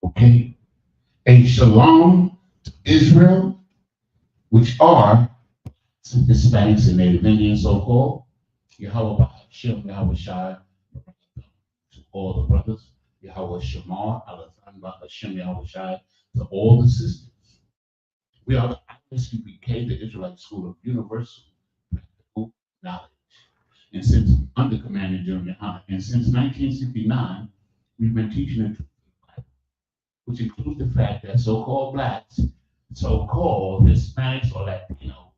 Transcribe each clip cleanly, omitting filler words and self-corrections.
Okay? A shalom to Israel, which are Hispanics and Native Indians, so called. Yahweh Hashem, Yahweh Shai, to all the brothers. Yahweh Shemar, Alathan Hashem, Yahweh Shai, to all the sisters. We are the Isupk, the Israelite School of Universal Practical Knowledge. And since under Commander General Yohana, and since 1969, we've been teaching the truth, which includes the fact that so-called blacks, so-called Hispanics or Latinos,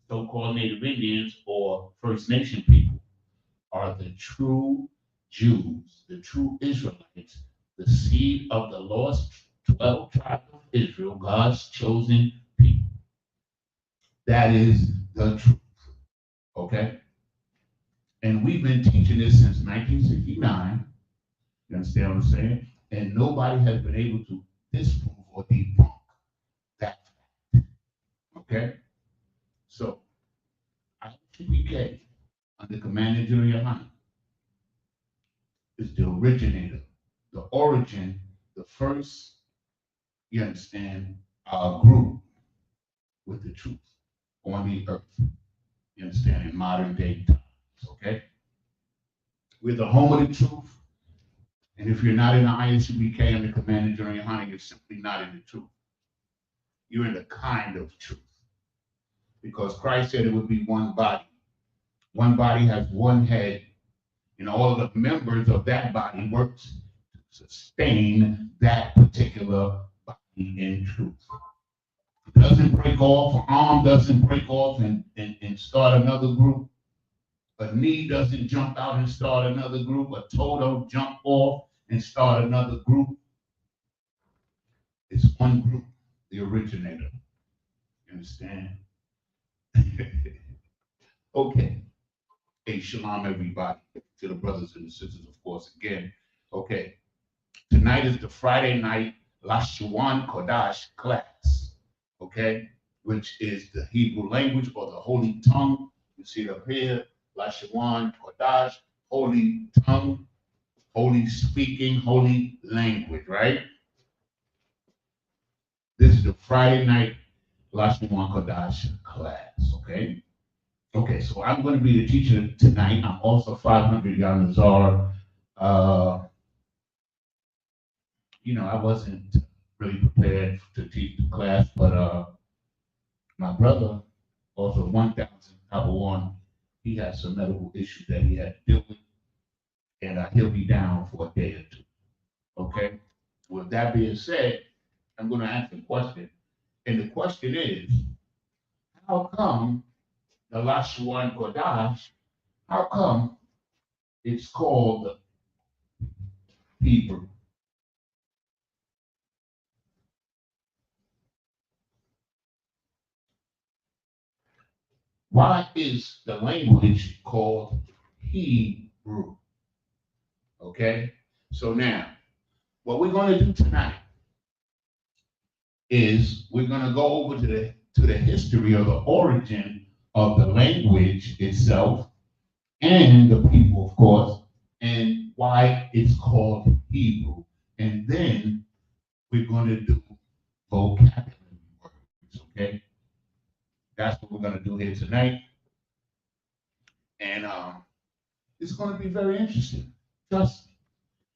so-called Native Indians or First Nation people are the true Jews, the true Israelites, the seed of the lost 12 tribes of Israel, God's chosen people. That is the truth. Okay? And we've been teaching this since 1969. You understand what I'm saying? And nobody has been able to disprove or debunk that fact. Okay? So, IPK, under Commander General Yohana, is the originator, the origin, the first, you understand, group with the truth on the earth. You understand, in modern day times, okay? We're the home of the truth. And if you're not in the ISUBK under Commander General Yohana, you're simply not in the truth. You're in the kind of truth. Because Christ said it would be one body. One body has one head, and all of the members of that body work to sustain that particular body in truth. It doesn't break off, an arm doesn't break off and start another group. A knee doesn't jump out and start another group. A toe don't jump off and start another group. It's one group, the originator. You understand? Okay. Hey, shalom, everybody. To the brothers and the sisters, of course, again. Okay. Tonight is the Friday night Lashawan Qadash class. Okay? Which is the Hebrew language or the holy tongue. You see it up here. Lashawan Qadash, holy tongue, holy speaking, holy language, right? This is the Friday night Lashawan Qadash class, okay? Okay, so I'm going to be the teacher tonight. I'm also 500 Yanazar. I wasn't really prepared to teach the class, but my brother, also 1000 Abawan, he has some medical issues that he had to deal with, and he'll be down for a day or two. Okay? With that being said, I'm going to ask a question. And the question is, how come the Lashawan Qadash, how come it's called the Hebrew? Why is the language called Hebrew? Okay? So now, what we're going to do tonight is we're going to go over to the history or the origin of the language itself and the people, of course, and why it's called Hebrew. And then we're going to do vocabulary words, okay? That's what we're going to do here tonight. And it's going to be very interesting, trust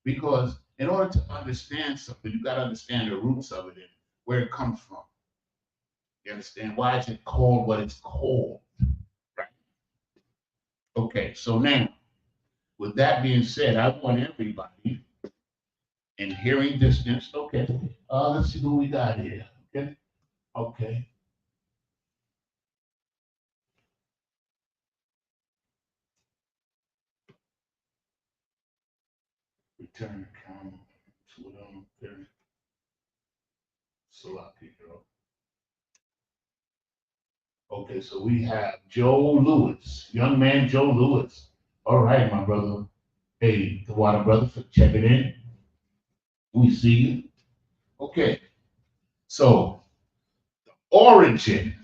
me, because in order to understand something, you got to understand the roots of it and where it comes from. You understand? Why is it called what it's called? Right? Okay, so now, with that being said, I want everybody in hearing distance. Okay, let's see who we got here. Okay, okay. Return account to them. Okay. Select people. Okay, so we have Joe Lewis, young man Joe Lewis. All right, my brother. Hey, the water brother, for checking in. We see you. Okay, so origin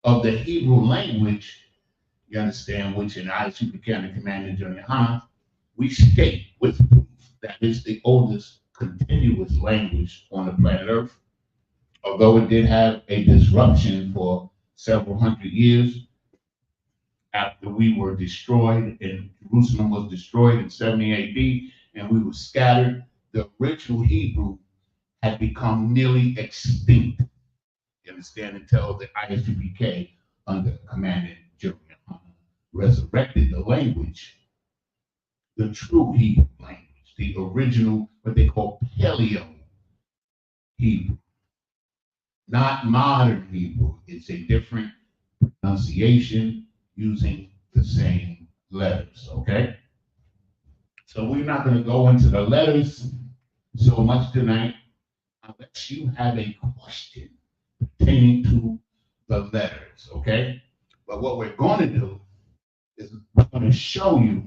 of the Hebrew language, you understand, which in Isupk and Commander General Yohana, we state with proof that is the oldest continuous language on the planet Earth. Although it did have a disruption for several hundred years after we were destroyed and Jerusalem was destroyed in 70 AD and we were scattered, the original Hebrew had become nearly extinct. You understand? Until the Isupk under Commandant General resurrected the language, the true Hebrew language, the original, what they call Paleo Hebrew, not modern Hebrew. It's a different pronunciation using the same letters, okay? So we're not going to go into the letters so much tonight unless you have a question pertaining to the letters, okay? But what we're going to do is we're going to show you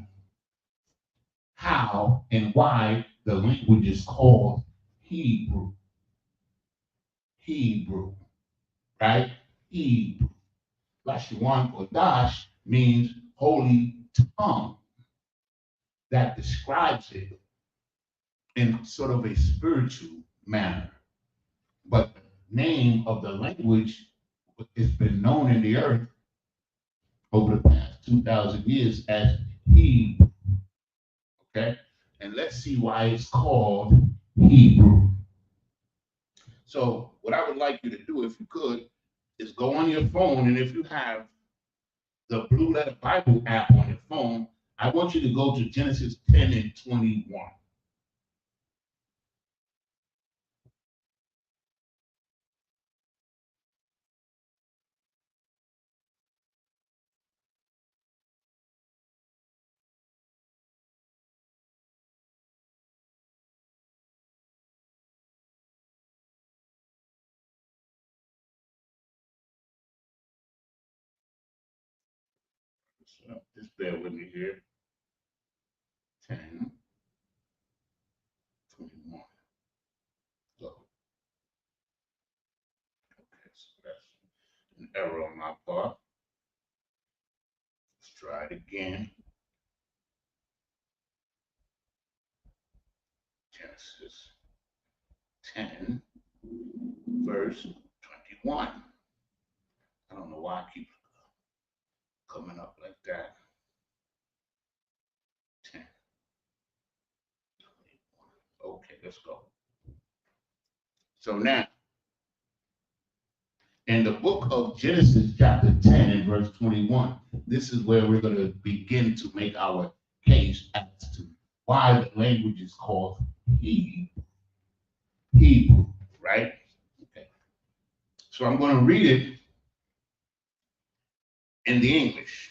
how and why the language is called Hebrew. Hebrew, right? Hebrew. Lashawan Qadash means holy tongue. That describes it in sort of a spiritual manner. But the name of the language has been known in the earth over the past 2,000 years as Hebrew. Okay? And let's see why it's called Hebrew. So, what I would like you to do, if you could, is go on your phone, and if you have the Blue Letter Bible app on your phone, I want you to go to Genesis 10 and 21. So just bear with me here. 10, 21. Go. Okay, so that's an error on my part. Let's try it again. Genesis 10, verse 21. I don't know why I keep coming up like that. 10, 21. Okay, let's go. So now, in the book of Genesis, chapter 10 and verse 21, this is where we're going to begin to make our case as to why the language is called Hebrew. Hebrew, right? Okay. So I'm going to read it in the English.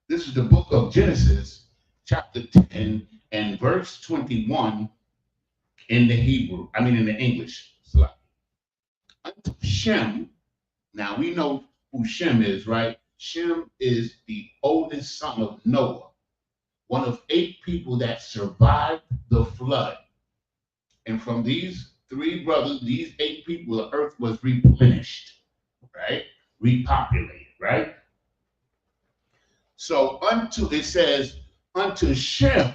This is the book of Genesis, chapter 10 and verse 21 in the Hebrew, in the English. Unto Shem, now we know who Shem is, right? Shem is the oldest son of Noah, one of 8 people that survived the flood. And from these 3 brothers, these 8 people, the earth was replenished, right? Repopulated, right? So it says, unto Shem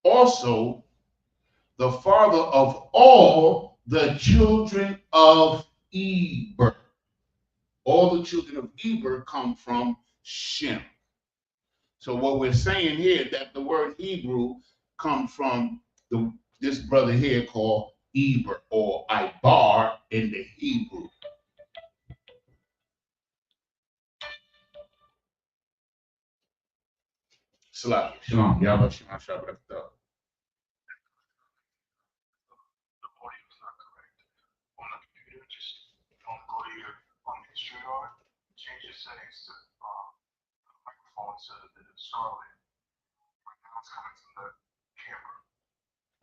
also the father of all the children of Eber. All the children of Eber come from Shem. So what we're saying here that the word Hebrew comes from this brother here called Eber or Ibar in the Hebrew. Shalom. Shalom. Yahweh Shalom. Shabbat.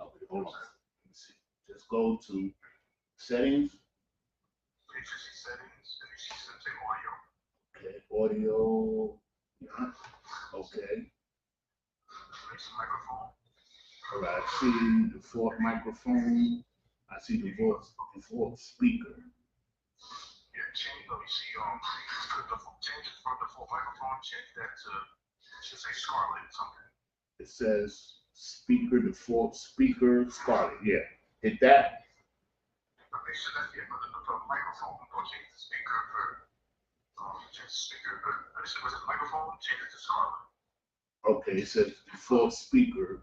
Okay, hold on. Let's see. Just go to settings. Okay, audio. Yeah. Okay. All right, I see the fourth microphone. I see the fourth speaker. Yeah, change. Let me see. Change it from the full microphone. Change that to should say Scarlet or something. It says speaker, default speaker, Scarlett. Yeah, hit that. Okay, so that's it. For the microphone, go change the speaker change the speaker. Was it microphone? Change it to Scarlett. Okay, it says default speaker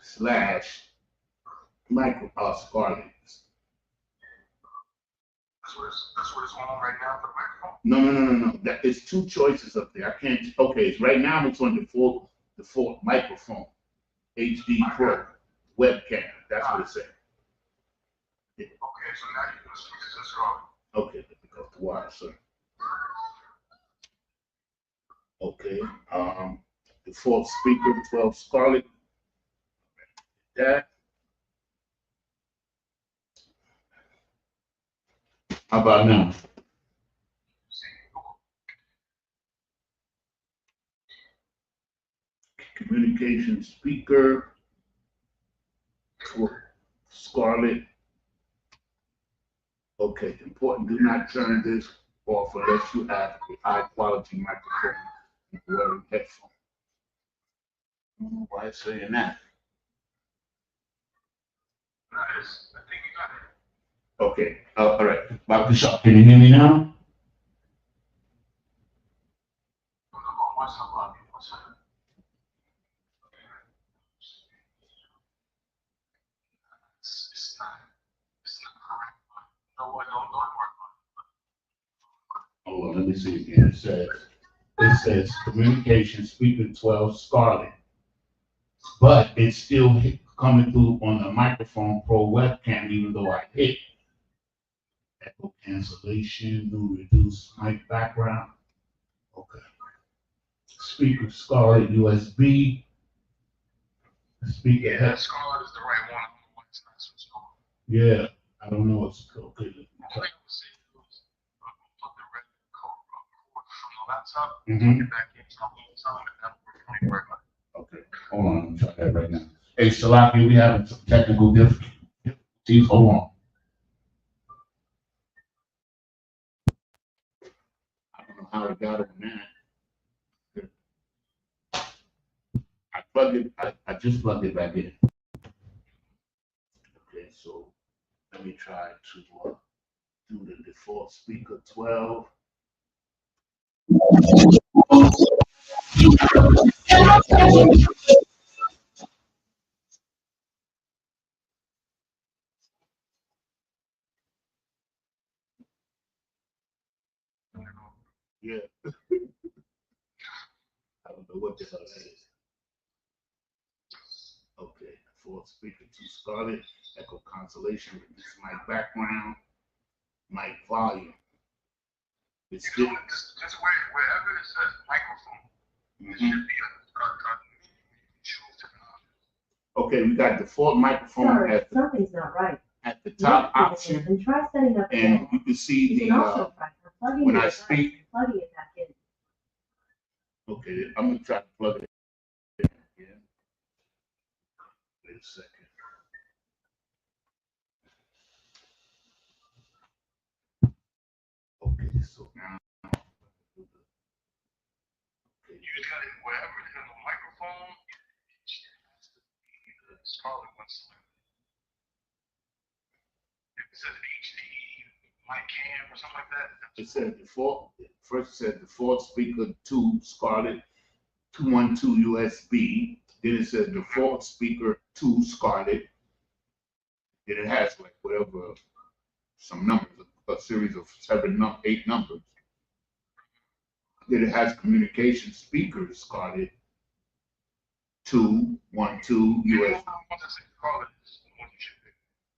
slash micro Scarlett. That's what it's on right now for the microphone. No. That is two choices up there. I can't. Okay, it's right now. It's on default microphone, HD Pro webcam. That's what it said. Yeah. Okay, so now you can switch it to Scarlett. Okay, let me go to wire, sir. Okay, default speaker 12 Scarlett. That. How about now? Communication speaker for Scarlett. Okay, important. Do not turn this off unless you have a high quality microphone and wearing headphones. I don't know why it's saying that. Nice. I think you got it. Okay, all right. Dr. Shaw, can you hear me now? Hold on, let me see again. It says communication speaker 12 Scarlett, but it's still coming through on the microphone pro webcam, even though I hit echo cancellation, new reduce mic background. Okay. Speaker Scarlett USB. Speaker. Yeah, that Scarlett is the right one. It's not switched on. Yeah, I don't know what's okay. I think I would say it was plug the red cord from the laptop, get back in, tell them that will work. Okay, hold on, I'm trying that right now. Hey, Salaki, we having some technical difficulties. Hold on. I don't know how it got on that. I just plugged it back in. Okay, so let me try to do the default speaker 12. Yeah. I don't know what the hell that is. Okay, default speaker 2 Scarlett, echo cancellation, reduce mic background, mic volume. It's still. Just wherever it says microphone, it should be a Okay, we got default microphone. Sorry, something's not right. At the top option, And try setting up and again. you can see You the can also try plugging when your I device speak. and plugging it back in. Okay, I'm gonna try to plug it in again. Wait a second. Okay, so now. You just got it wherever it has a microphone. It has to be the Scarlett one selected. If it says HD mic cam or something like that. It said default. First it said default speaker 2 Scarlett 212 USB. Then it said default speaker 2 Scarlett. Then it has like whatever some numbers, a series of 8 numbers. Then it has communication speakers Scarlett 212 USB.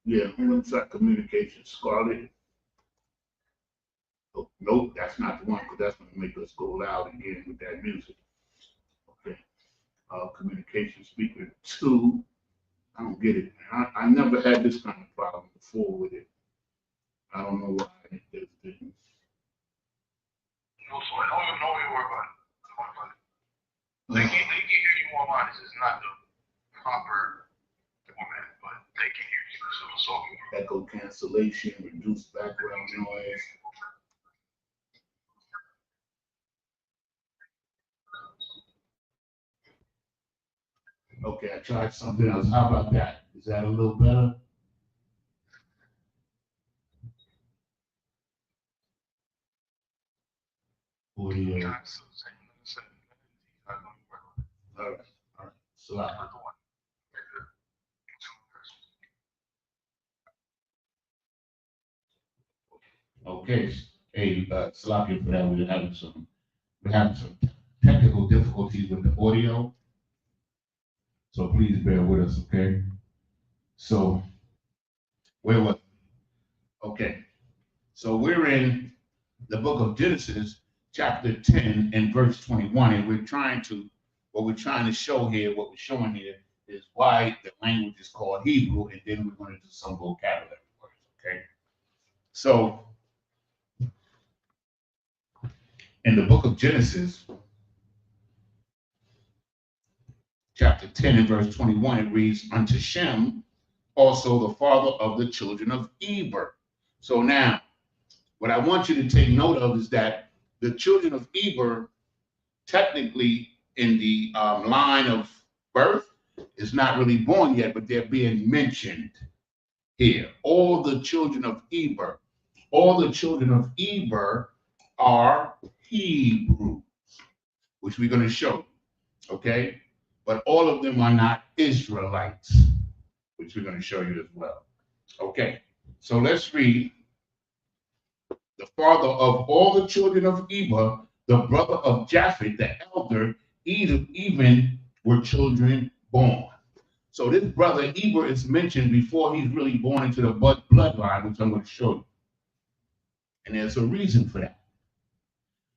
Yeah, it's like communication Scarlett. Oh, nope, that's not the one because that's going to make us go loud again with that music. Okay. Communication speaker 2. I don't get it. I never had this kind of problem before with it. I don't know why it does this. No, so I don't even worry about it. They can hear you online. This is not the proper format, but they can hear you. So echo cancellation, reduce background noise. Okay, I tried something else. How about that? Is that a little better? Audio. Yeah, so same thing, same thing. I don't work on it. All right. All right. So I, Another one. Right there. okay. Hey, Salakia for that. We're having some technical difficulties with the audio. So please bear with us, okay? So where was okay. So we're in the book of Genesis, chapter 10 and verse 21, and what we're trying to show here, what we're showing here is why the language is called Hebrew, and then we're going to do some vocabulary words, okay? So in the book of Genesis, chapter 10 and verse 21, it reads, unto Shem, also the father of the children of Eber. So now, what I want you to take note of is that the children of Eber, technically in the line of birth, is not really born yet, but they're being mentioned here. All the children of Eber are Hebrews, which we're going to show, okay? But all of them are not Israelites, which we're going to show you as well. Okay, so let's read. The father of all the children of Eber, the brother of Japheth, the elder, even were children born. So this brother Eber is mentioned before he's really born into the bloodline, which I'm going to show you. And there's a reason for that.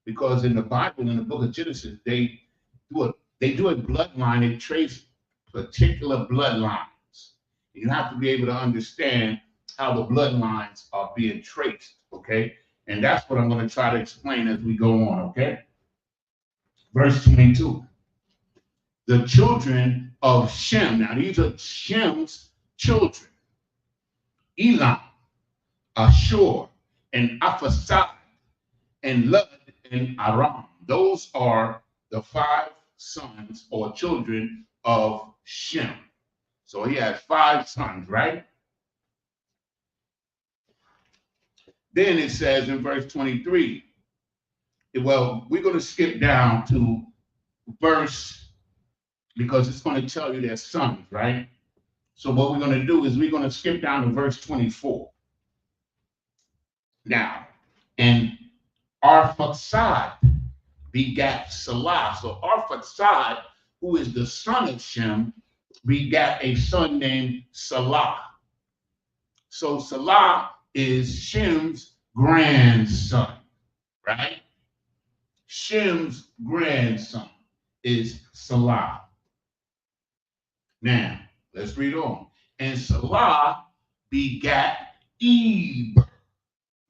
Because in the Bible, in the book of Genesis, they do a bloodline, they trace particular bloodlines. You have to be able to understand how the bloodlines are being traced, okay? And that's what I'm going to try to explain as we go on, okay? Verse 22. The children of Shem. Now, these are Shem's children. Elam, Ashur, and Aphasad, and Lud, and Aram. Those are the 5 sons or children of Shem. So he has 5 sons, right? Then it says in verse 23, well, we're going to skip down to verse, because it's going to tell you their sons, right? So what we're going to do is we're going to skip down to verse 24. Now, and Arphaxad begat Salah. So Arphaxad, who is the son of Shem, begat a son named Salah. So Salah is Shem's grandson, right? Shem's grandson is Salah. Now, let's read on. And Salah begat Eber.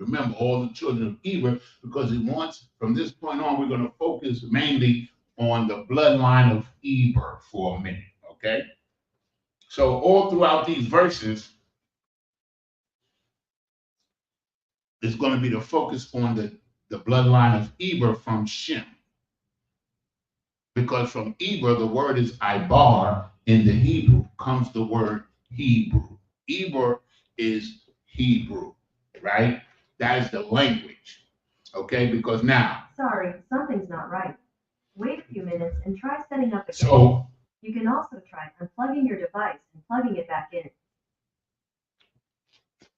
Remember, all the children of Eber, because he wants, from this point on, we're going to focus mainly on the bloodline of Eber for a minute, okay? So all throughout these verses, it's going to be the focus on the bloodline of Eber from Shem. Because from Eber, the word is Ibar. In the Hebrew comes the word Hebrew. Eber is Hebrew, right? That is the language, okay? Because now... Sorry, something's not right. Wait a few minutes and try setting up again. So... You can also try unplugging your device and plugging it back in.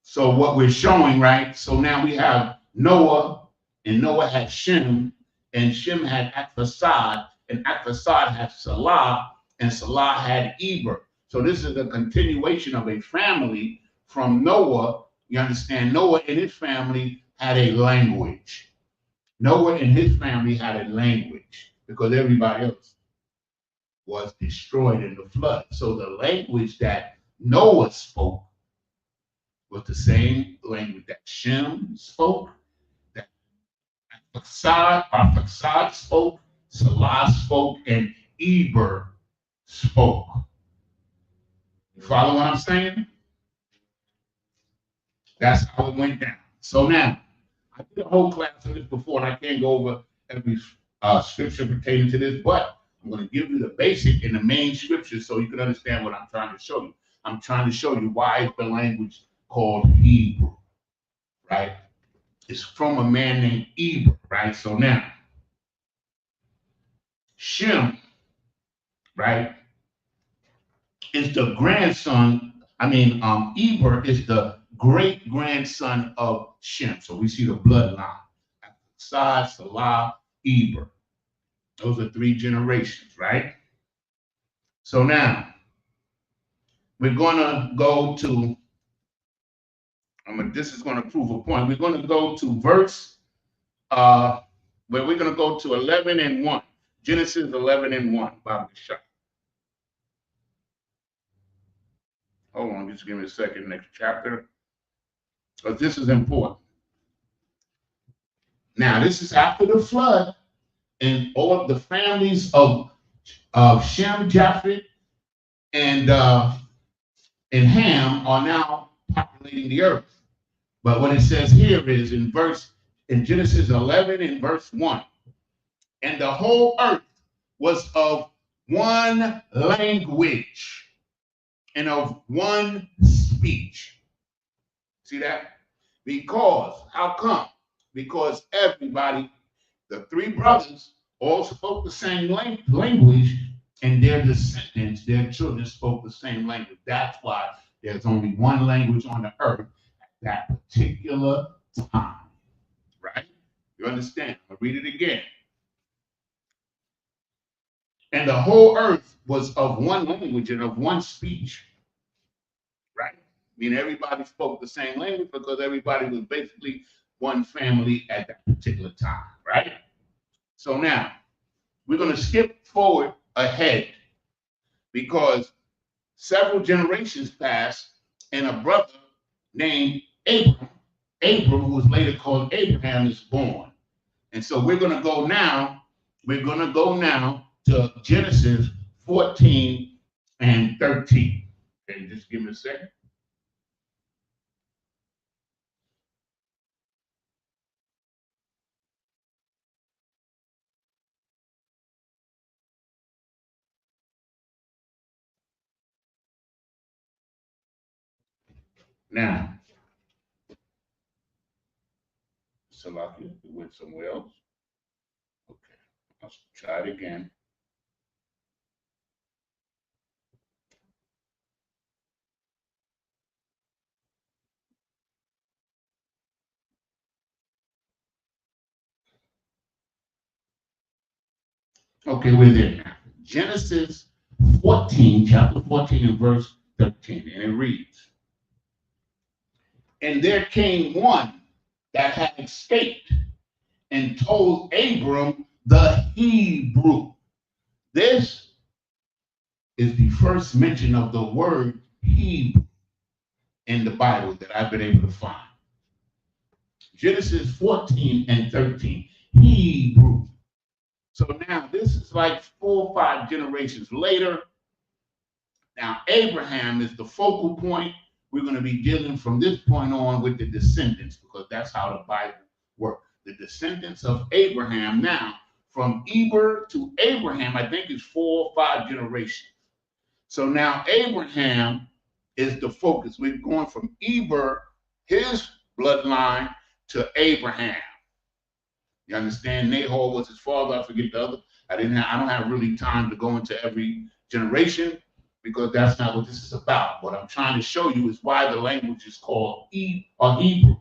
So what we're showing, right? So now we have Noah, and Noah had Shem, and Shem had Arphaxad, and Arphaxad had Salah, and Salah had Eber. So this is a continuation of a family from Noah. You understand? Noah and his family had a language. Noah and his family had a language because everybody else was destroyed in the flood. So the language that Noah spoke was the same language that Shem spoke, that Arphaxad spoke, Salah spoke, and Eber spoke. You follow what I'm saying? That's how it went down. So now, I did a whole class on this before, and I can't go over every scripture pertaining to this, but I'm going to give you the basic and the main scriptures so you can understand what I'm trying to show you. I'm trying to show you why it's the language called Hebrew, right? It's from a man named Eber, right? So now, Shem, right, is the grandson. Eber is the great grandson of Shem. So we see the bloodline. Sod, Salah, Eber. Those are 3 generations, right? So now, we're going to go to, this is going to prove a point. We're going to go to verse, where we're going to go to 11 and 1. Genesis 11 and 1. Bob Shah. Hold on, just give me a second. Next chapter. Because this is important. Now, this is after the flood, and all of the families of Shem, Japheth, and Ham are now populating the earth. But what it says here is in Genesis 11 and verse 1, and the whole earth was of one language and of one speech. See that? Because, how come? Because everybody, the 3 brothers, all spoke the same language, and their descendants, their children, spoke the same language. That's why there's only one language on the earth at that particular time. Right? You understand? I'll read it again. And the whole earth was of one language and of one speech. Right? I mean, everybody spoke the same language because everybody was basically one family at that particular time. Right? So now, we're going to skip forward ahead because several generations passed and a brother named Abram, who was later called Abraham, is born. And so we're going to go now to Genesis 14 and 13. Okay, just give me a second. Now, Salakia, we went somewhere else. Okay, let's try it again. Okay, we're there now. Genesis 14, chapter 14 and verse 13, and it reads, and there came one that had escaped and told Abram the Hebrew. This is the first mention of the word Hebrew in the Bible that I've been able to find. Genesis 14 and 13, Hebrew. So now this is like 4 or 5 generations later. Now Abraham is the focal point. We're going to be dealing from this point on with the descendants because that's how the Bible works. The descendants of Abraham now, from Eber to Abraham, I think is 4 or 5 generations. So now Abraham is the focus. We're going from Eber, his bloodline, to Abraham. You understand? Nahor was his father. I forget the other. I don't have really time to go into every generation because that's not what this is about. What I'm trying to show you is why the language is called Hebrew.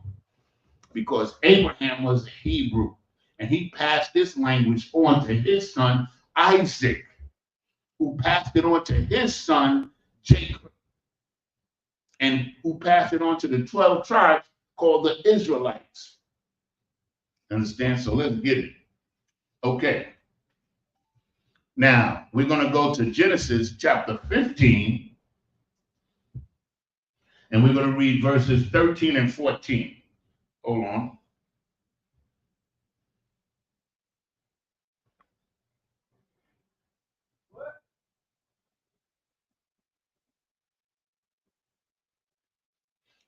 Because Abraham was a Hebrew, and he passed this language on to his son Isaac, who passed it on to his son Jacob, and who passed it on to the 12 tribes called the Israelites. Understand? So let's get it. Okay. Now, we're going to go to Genesis chapter 15, and we're going to read verses 13 and 14. Hold on.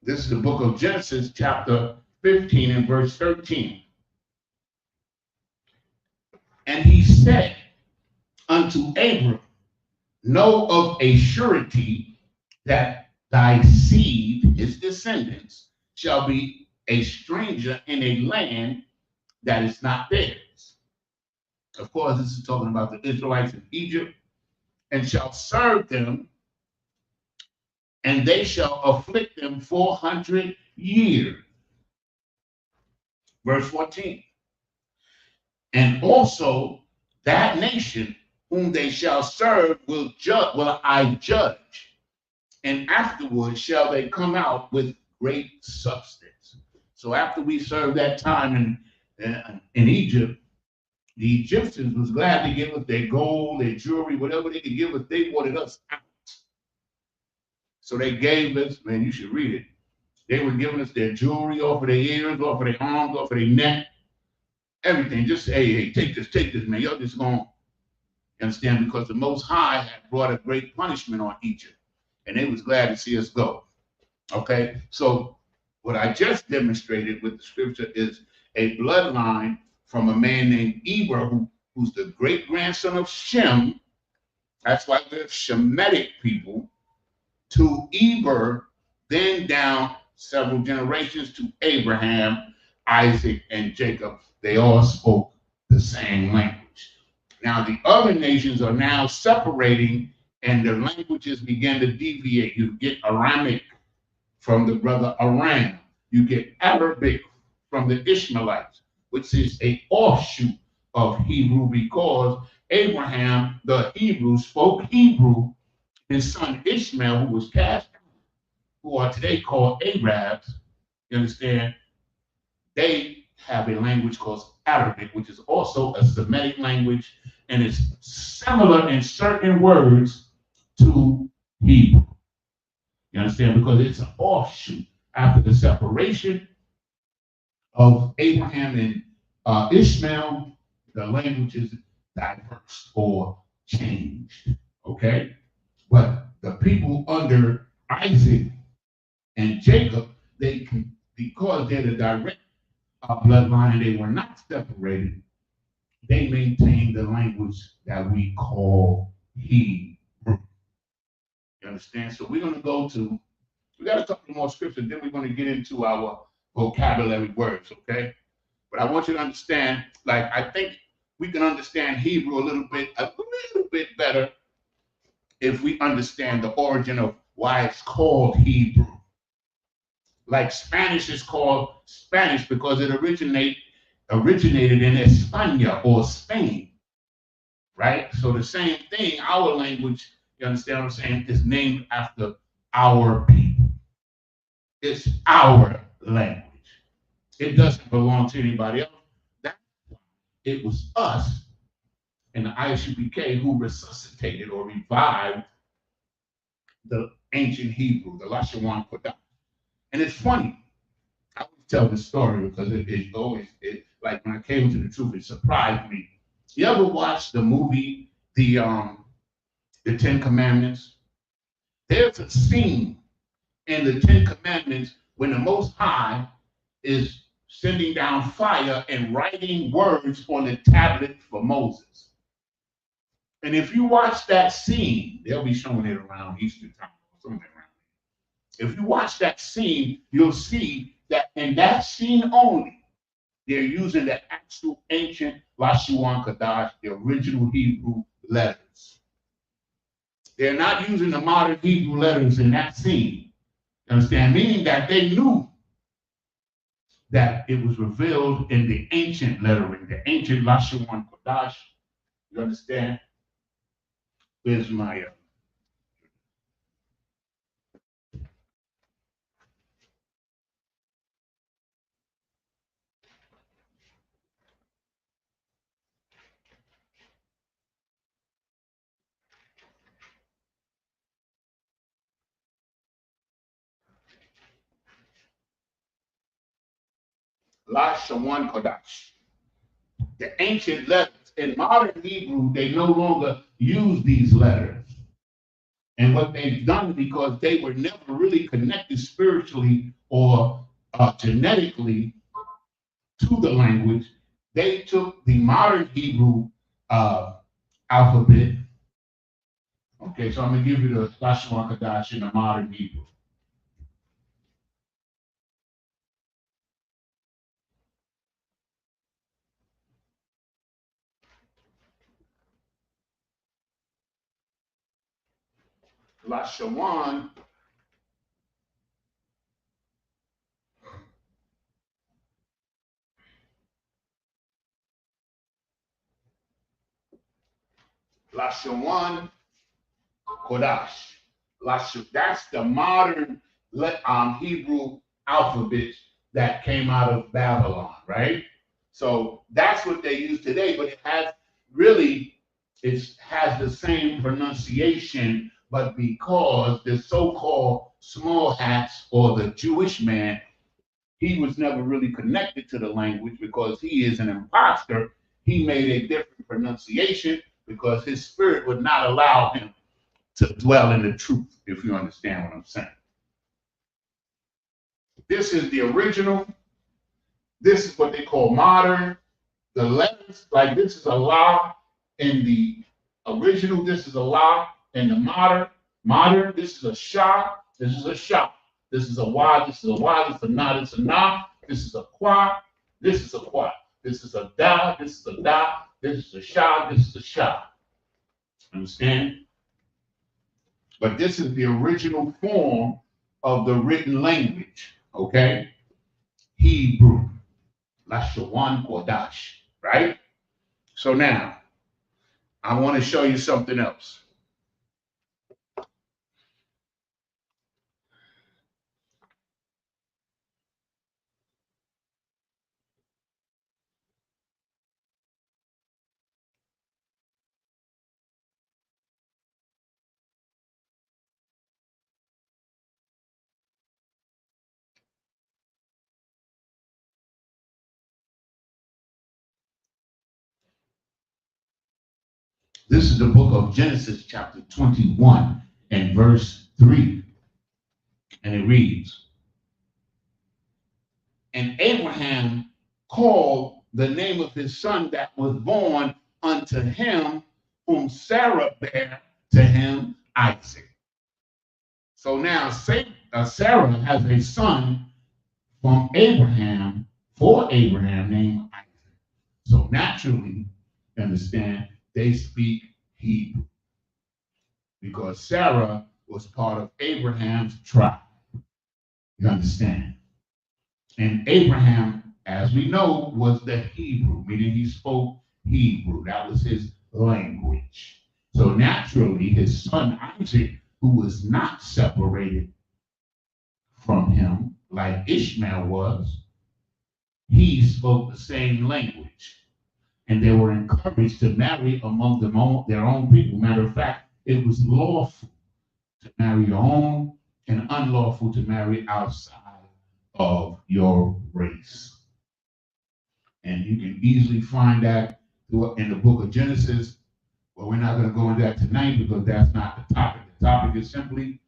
This is the book of Genesis, chapter 15 and verse 13. And he said, unto Abram, know of a surety that thy seed, his descendants, shall be a stranger in a land that is not theirs. Of course, this is talking about the Israelites in Egypt, and shall serve them, and they shall afflict them 400 years. Verse 14. And also that nation whom they shall serve will I judge, and afterwards shall they come out with great substance. So after we served that time in Egypt, the Egyptians was glad to give us their gold, their jewelry, whatever they could give us. They wanted us out. So they gave us, man, you should read it. They were giving us their jewelry off of their ears, off of their arms, off of their neck, everything. Just say, hey, take this, man. Y'all just going, you understand? Because the Most High had brought a great punishment on Egypt, and they was glad to see us go. Okay, so what I just demonstrated with the scripture is a bloodline from a man named Eber, who's the great grandson of Shem. That's why we're Shemitic people. To Eber, then down several generations to Abraham, Isaac, and Jacob. They all spoke the same language. Now the other nations are now separating, and their languages begin to deviate. You get Aramic from the brother Aram. You get Arabic from the Ishmaelites, which is an offshoot of Hebrew, because Abraham, the Hebrew, spoke Hebrew. His son Ishmael, who was cast, who are today called Arabs, you understand, they have a language called Arabic, which is also a Semitic language, and it's similar in certain words to Hebrew. You understand? Because it's an offshoot. After the separation of Abraham and Ishmael, the languages diversed or changed. Okay? But the people under Isaac and Jacob, because they're the direct bloodline, they were not separated. They maintained the language that we call Hebrew. You understand? So we're going to we got a couple more scriptures, then we're going to get into our vocabulary words, okay? But I want you to understand, like, I think we can understand Hebrew a little bit better if we understand the origin of why it's called Hebrew. Like Spanish is called Spanish because it originated in España or Spain, right? So the same thing, our language, you understand what I'm saying, is named after our people. It's our language. It doesn't belong to anybody else. That's why it was us and the Isupk who resuscitated or revived the ancient Hebrew, the Lashawan Qadash. And it's funny. I always tell this story because it always, like when I came to the truth, it surprised me. You ever watch the movie, the Ten Commandments? There's a scene in the Ten Commandments when the Most High is sending down fire and writing words on the tablet for Moses. And if you watch that scene, they'll be showing it around Easter time or something around. If you watch that scene, you'll see that in that scene only, they're using the actual ancient Lashawan Qadash, the original Hebrew letters. They're not using the modern Hebrew letters in that scene. Understand? Meaning that they knew that it was revealed in the ancient lettering, the ancient Lashawan Qadash. You understand? Where's my Lashawan Qadash? The ancient letters. In modern Hebrew, they no longer use these letters. And what they've done, because they were never really connected spiritually or genetically to the language, they took the modern Hebrew alphabet. Okay, so I'm going to give you the Lashawan Qadash in the modern Hebrew. Lashawan Lashawan Qadash. That's the modern Hebrew alphabet that came out of Babylon, right? So that's what they use today, but it has really it has the same pronunciation, but because the so-called small hats or the Jewish man, he was never really connected to the language because he is an imposter. He made a different pronunciation because his spirit would not allow him to dwell in the truth, if you understand what I'm saying. This is the original. This is what they call modern. The letters, like this is a la in the original, this is a la in the modern. Modern, this is a sha, this is a sha. This is a y, this is a y, this is a na, this is a na, this is a qua, this is a qua. This is a da, this is a da, this is a sha, this is a sha. Understand? But this is the original form of the written language, okay? Hebrew, Lashawan Qadash, right? So now, I want to show you something else. This is the book of Genesis, chapter 21, and verse 3. And it reads, and Abraham called the name of his son that was born unto him, whom Sarah bare to him, Isaac. So now Sarah has a son from Abraham, for Abraham, named Isaac. So naturally, you understand, they speak Hebrew because Sarah was part of Abraham's tribe. You understand? And Abraham, as we know, was the Hebrew, meaning he spoke Hebrew. That was his language. So naturally, his son Isaac, who was not separated from him like Ishmael was, he spoke the same language. And they were encouraged to marry among their own people. Matter of fact, it was lawful to marry your own and unlawful to marry outside of your race. And you can easily find that in the book of Genesis. But we're not going to go into that tonight because that's not the topic. The topic is simply,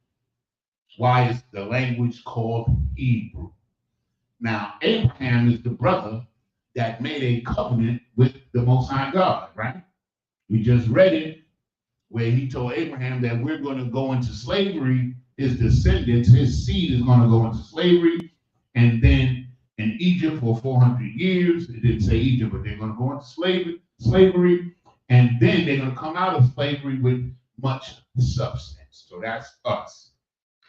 why is the language called Hebrew? Now, Abraham is the brother that made a covenant with the Most High God, right? We just read it where he told Abraham that we're going to go into slavery. His descendants, his seed is going to go into slavery. And then in Egypt for 400 years, it didn't say Egypt, but they're going to go into slavery. And then they're going to come out of slavery with much substance. So that's us.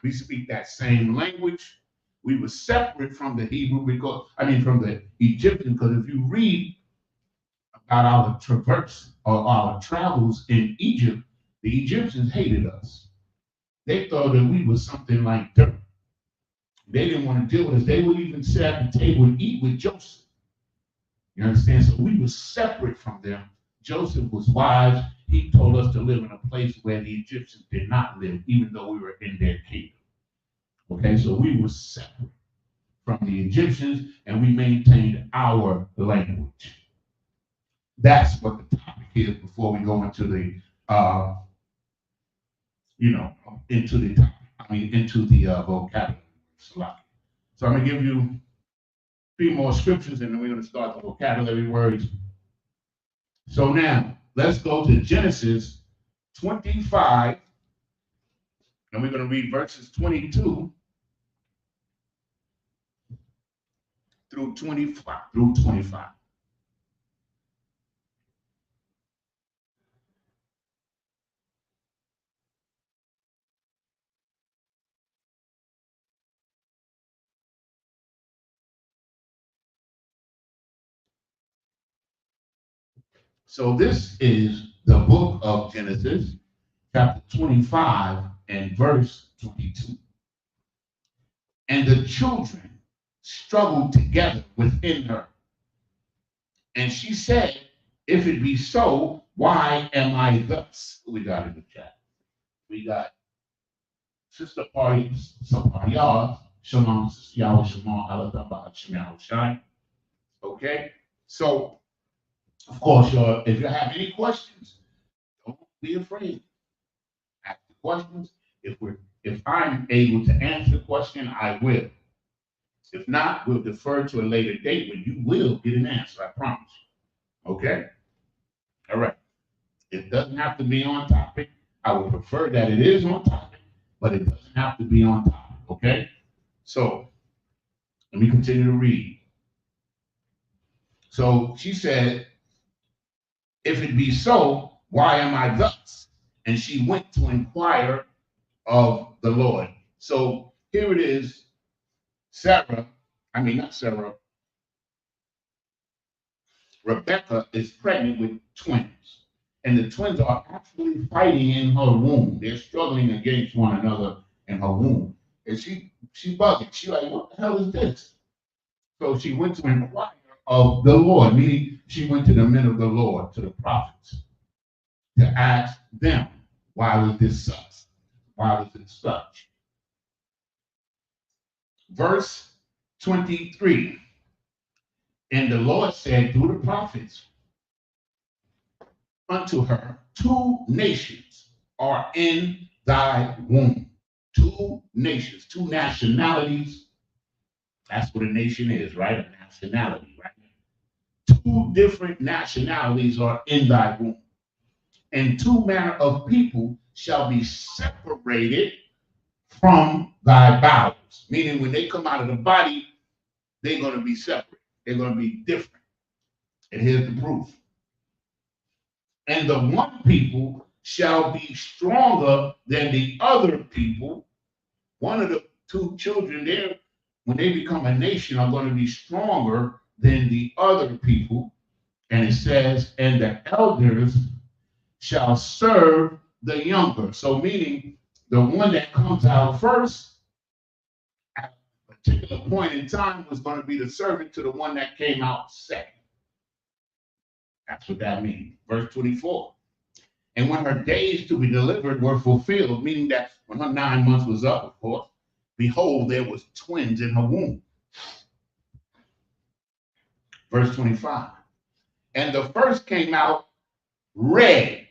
We speak that same language. We were separate from the Hebrew from the Egyptian, because if you read about our traverse or our travels in Egypt, the Egyptians hated us. They thought that we were something like dirt. They didn't want to deal with us. They would even sit at the table and eat with Joseph. You understand? So we were separate from them. Joseph was wise. He told us to live in a place where the Egyptians did not live, even though we were in their kingdom. Okay, so we were separate from the Egyptians, and we maintained our language. That's what the topic is before we go into the, into the vocabulary. So I'm going to give you 3 more scriptures, and then we're going to start the vocabulary words. So now, let's go to Genesis 25, and we're going to read verses 22 through 25. So this is the book of Genesis, chapter 25 and verse 22. And the children struggled together within her. And she said, if it be so, why am I thus? Who we got in the chat? We got Sister Parties, Sapariah, Shalom, Sister Yahweh, Shalom, Alataba, Shalom, Shai. Okay? So, of course, if you have any questions, don't be afraid. Ask the questions. If I'm able to answer the question, I will. If not, we'll defer to a later date when you will get an answer, I promise you. Okay? All right. It doesn't have to be on topic. I would prefer that it is on topic, but it doesn't have to be on topic. Okay? So, let me continue to read. So she said, if it be so, why am I thus? And she went to inquire of the Lord. So here it is. Rebecca is pregnant with twins. And the twins are actually fighting in her womb. They're struggling against one another in her womb. And she bugging. She like, what the hell is this? So she went to inquire of the Lord, meaning she went to the men of the Lord, to the prophets, to ask them, why was this such? Why was it such? Verse 23. And the Lord said through the prophets unto her, two nations are in thy womb. Two nations, two nationalities. That's what a nation is, right? A nationality, right? Two different nationalities are in thy womb. And two manner of people shall be separated from thy bowels. Meaning when they come out of the body, they're going to be separate. They're going to be different. And here's the proof. And the one people shall be stronger than the other people. One of the two children there, when they become a nation, are going to be stronger than the other people. And it says, and the elders shall serve the younger. So meaning the one that comes out first at a particular point in time was going to be the servant to the one that came out second. That's what that means. Verse 24. And when her days to be delivered were fulfilled, meaning that when her 9 months was up, of course, behold, there was twins in her womb. Verse 25. And the first came out red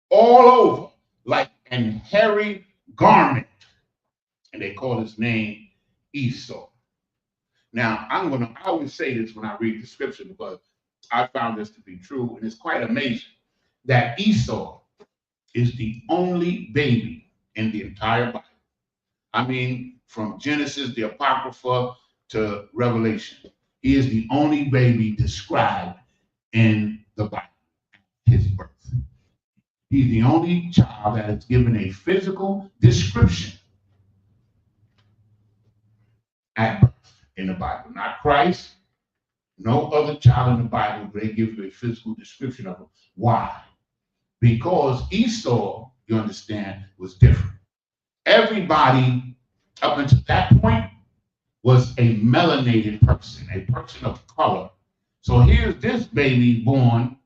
all over, like an hairy garment. And they call his name Esau. Now, I always say this when I read the scripture because I found this to be true, and it's quite amazing that Esau is the only baby in the entire Bible. I mean, from Genesis, the Apocrypha, to Revelation. He is the only baby described in the Bible, his birth. He's the only child that is given a physical description at birth in the Bible. Not Christ, no other child in the Bible, they give you a physical description of him. Why? Because Esau, you understand, was different. Everybody up until that point was a melanated person, a person of color. So here's this baby born,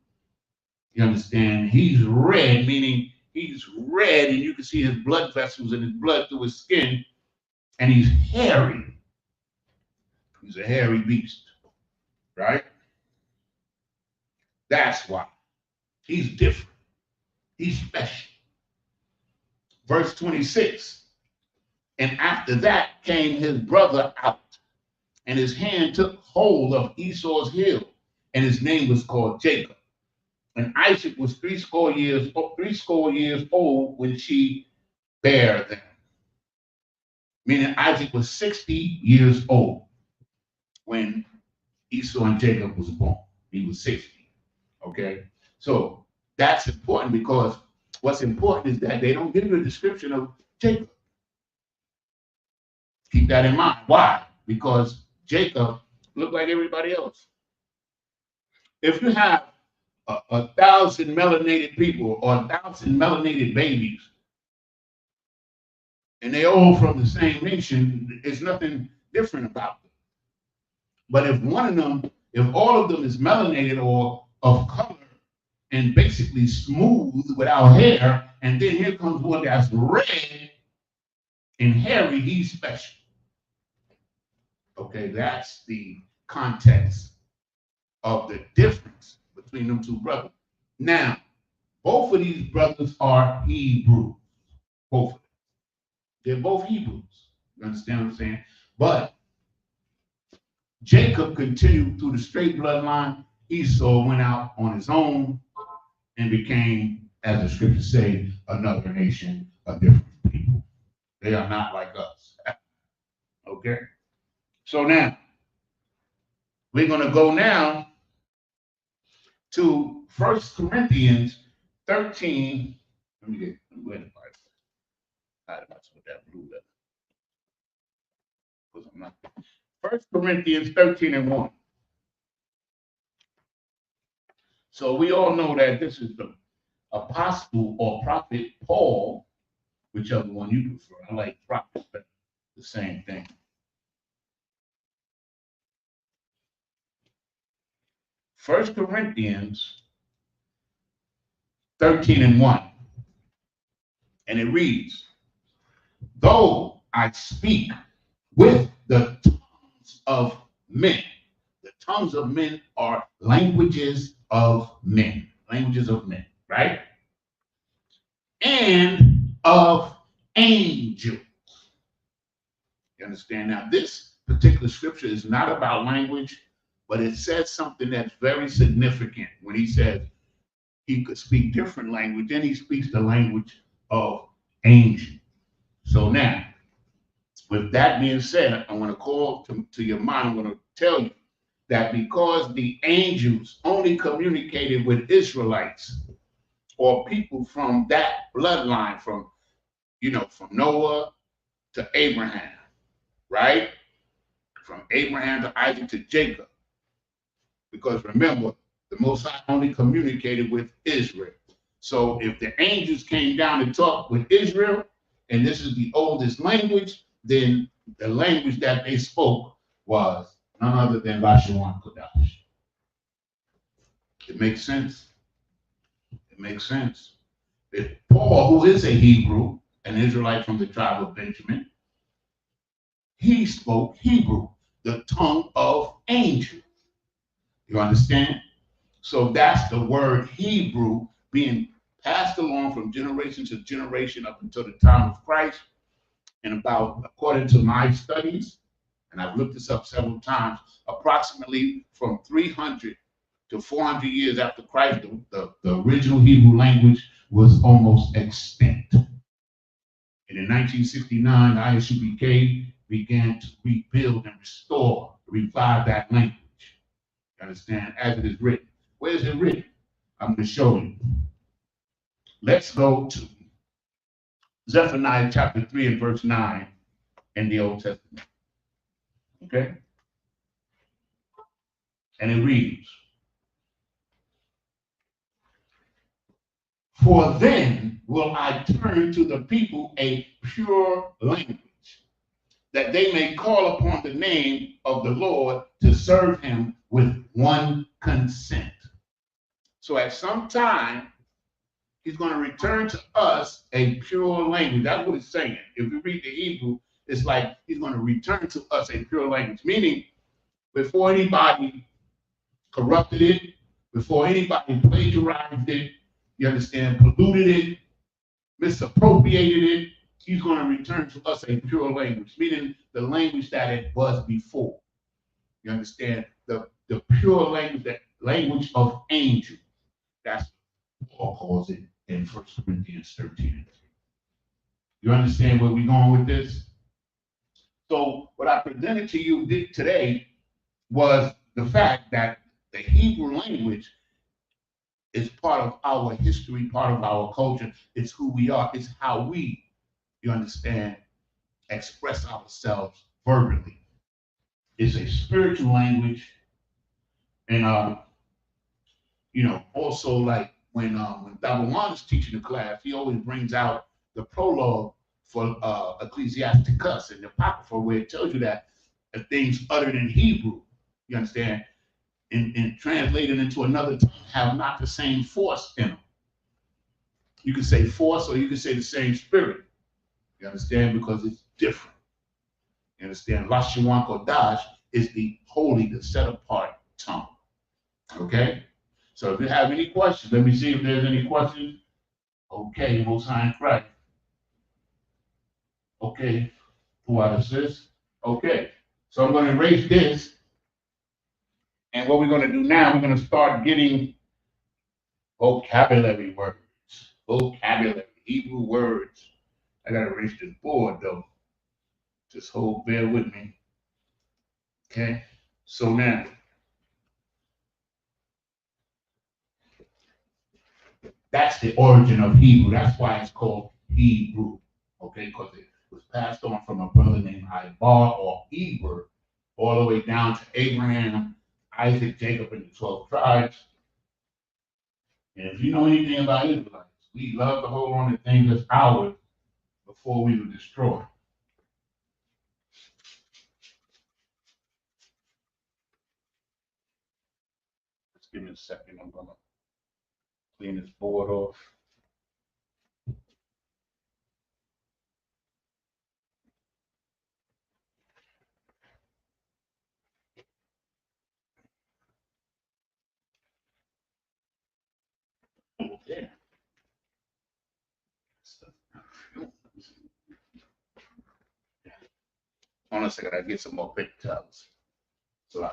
you understand, he's red, meaning he's red and you can see his blood vessels and his blood through his skin, and he's hairy. He's a hairy beast, right? That's why. He's different. He's special. Verse 26. And after that came his brother out, and his hand took hold of Esau's heel, and his name was called Jacob. And Isaac was three score years old when she bare them. Meaning Isaac was 60 years old when Esau and Jacob was born. He was 60. Okay? So that's important because what's important is that they don't give you a description of Jacob. Keep that in mind. Why? Because Jacob looked like everybody else. If you have a thousand melanated people or a thousand melanated babies, and they all from the same nation, there's nothing different about them. But if one of them, if all of them is melanated or of color and basically smooth without hair, and then here comes one that's red and hairy, he's special. Okay, that's the context of the difference between them two brothers. Now, both of these brothers are Hebrews. Both of them. They're both Hebrews. You understand what I'm saying? But Jacob continued through the straight bloodline. Esau went out on his own and became, as the scriptures say, another nation, a different people. They are not like us. Okay? So now, we're going to go now to 1 Corinthians 13. Let me go ahead and Bible. I had about to put that blue letter. Because I'm not. 1 Corinthians 13 and 1. So we all know that this is the apostle or prophet Paul, whichever one you prefer. I like prophets, but the same thing. 1 Corinthians 13 and 1. And it reads, though I speak with the tongues of men. The tongues of men are languages of men. Languages of men, right? And of angels. You understand? Now, this particular scripture is not about language, but it says something that's very significant when he says he could speak different language, then he speaks the language of angels. So now, with that being said, I want to call to your mind, I'm going to tell you that because the angels only communicated with Israelites or people from that bloodline, from Noah to Abraham, right? From Abraham to Isaac to Jacob. Because remember, the Most High only communicated with Israel. So if the angels came down to talk with Israel, and this is the oldest language, then the language that they spoke was none other than Lashawan Qadash. It makes sense. It makes sense. If Paul, who is a Hebrew, an Israelite from the tribe of Benjamin, he spoke Hebrew, the tongue of angels. You understand? So that's the word Hebrew being passed along from generation to generation up until the time of Christ. And about, according to my studies, and I've looked this up several times, approximately from 300 to 400 years after Christ, the original Hebrew language was almost extinct. And in 1969, the Isupk began to rebuild and restore, revive that language. You understand? As it is written. Where is it written? I'm going to show you. Let's go to Zephaniah chapter 3 and verse 9 in the Old Testament. Okay? And it reads, for then will I turn to the people a pure language, that they may call upon the name of the Lord to serve him with one consent. So at some time, he's going to return to us a pure language. That's what it's saying. If you read the Hebrew, it's like he's going to return to us a pure language, meaning before anybody corrupted it, before anybody plagiarized it, you understand, polluted it, misappropriated it, he's going to return to us a pure language, meaning the language that it was before. You understand? The pure language, that language of angels. That's what Paul calls it in 1 Corinthians 13. You understand where we're going with this? So what I presented to you today was the fact that the Hebrew language is part of our history, part of our culture. It's who we are. It's how we, you understand, express ourselves verbally. It's a spiritual language, and also like when Dabawan is teaching the class, he always brings out the prologue for Ecclesiasticus and the Apocrypha, where it tells you that the things uttered in Hebrew, you understand, and translated into another tongue have not the same force in them. You can say force, or you can say the same spirit. You understand? Because it's different. You understand? Lashawan Qadash is the holy, the set apart tongue. Okay? So if you have any questions, let me see if there's any questions. Okay, Most High in Christ. Okay, who out of this? Okay, so I'm going to erase this. And what we're going to do now, we're going to start getting vocabulary words. Vocabulary, Hebrew words. I got to erase this board though. Just bear with me. Okay, so now, that's the origin of Hebrew. That's why it's called Hebrew. Okay, because it was passed on from a brother named Ibar or Eber, all the way down to Abraham, Isaac, Jacob, and the 12 tribes. And if you know anything about Israelites, we love to hold on to things that's ours before we were destroyed. Just give me a second. I'm going to clean this board off. Okay. Hold on a second. I get some more paper towels. So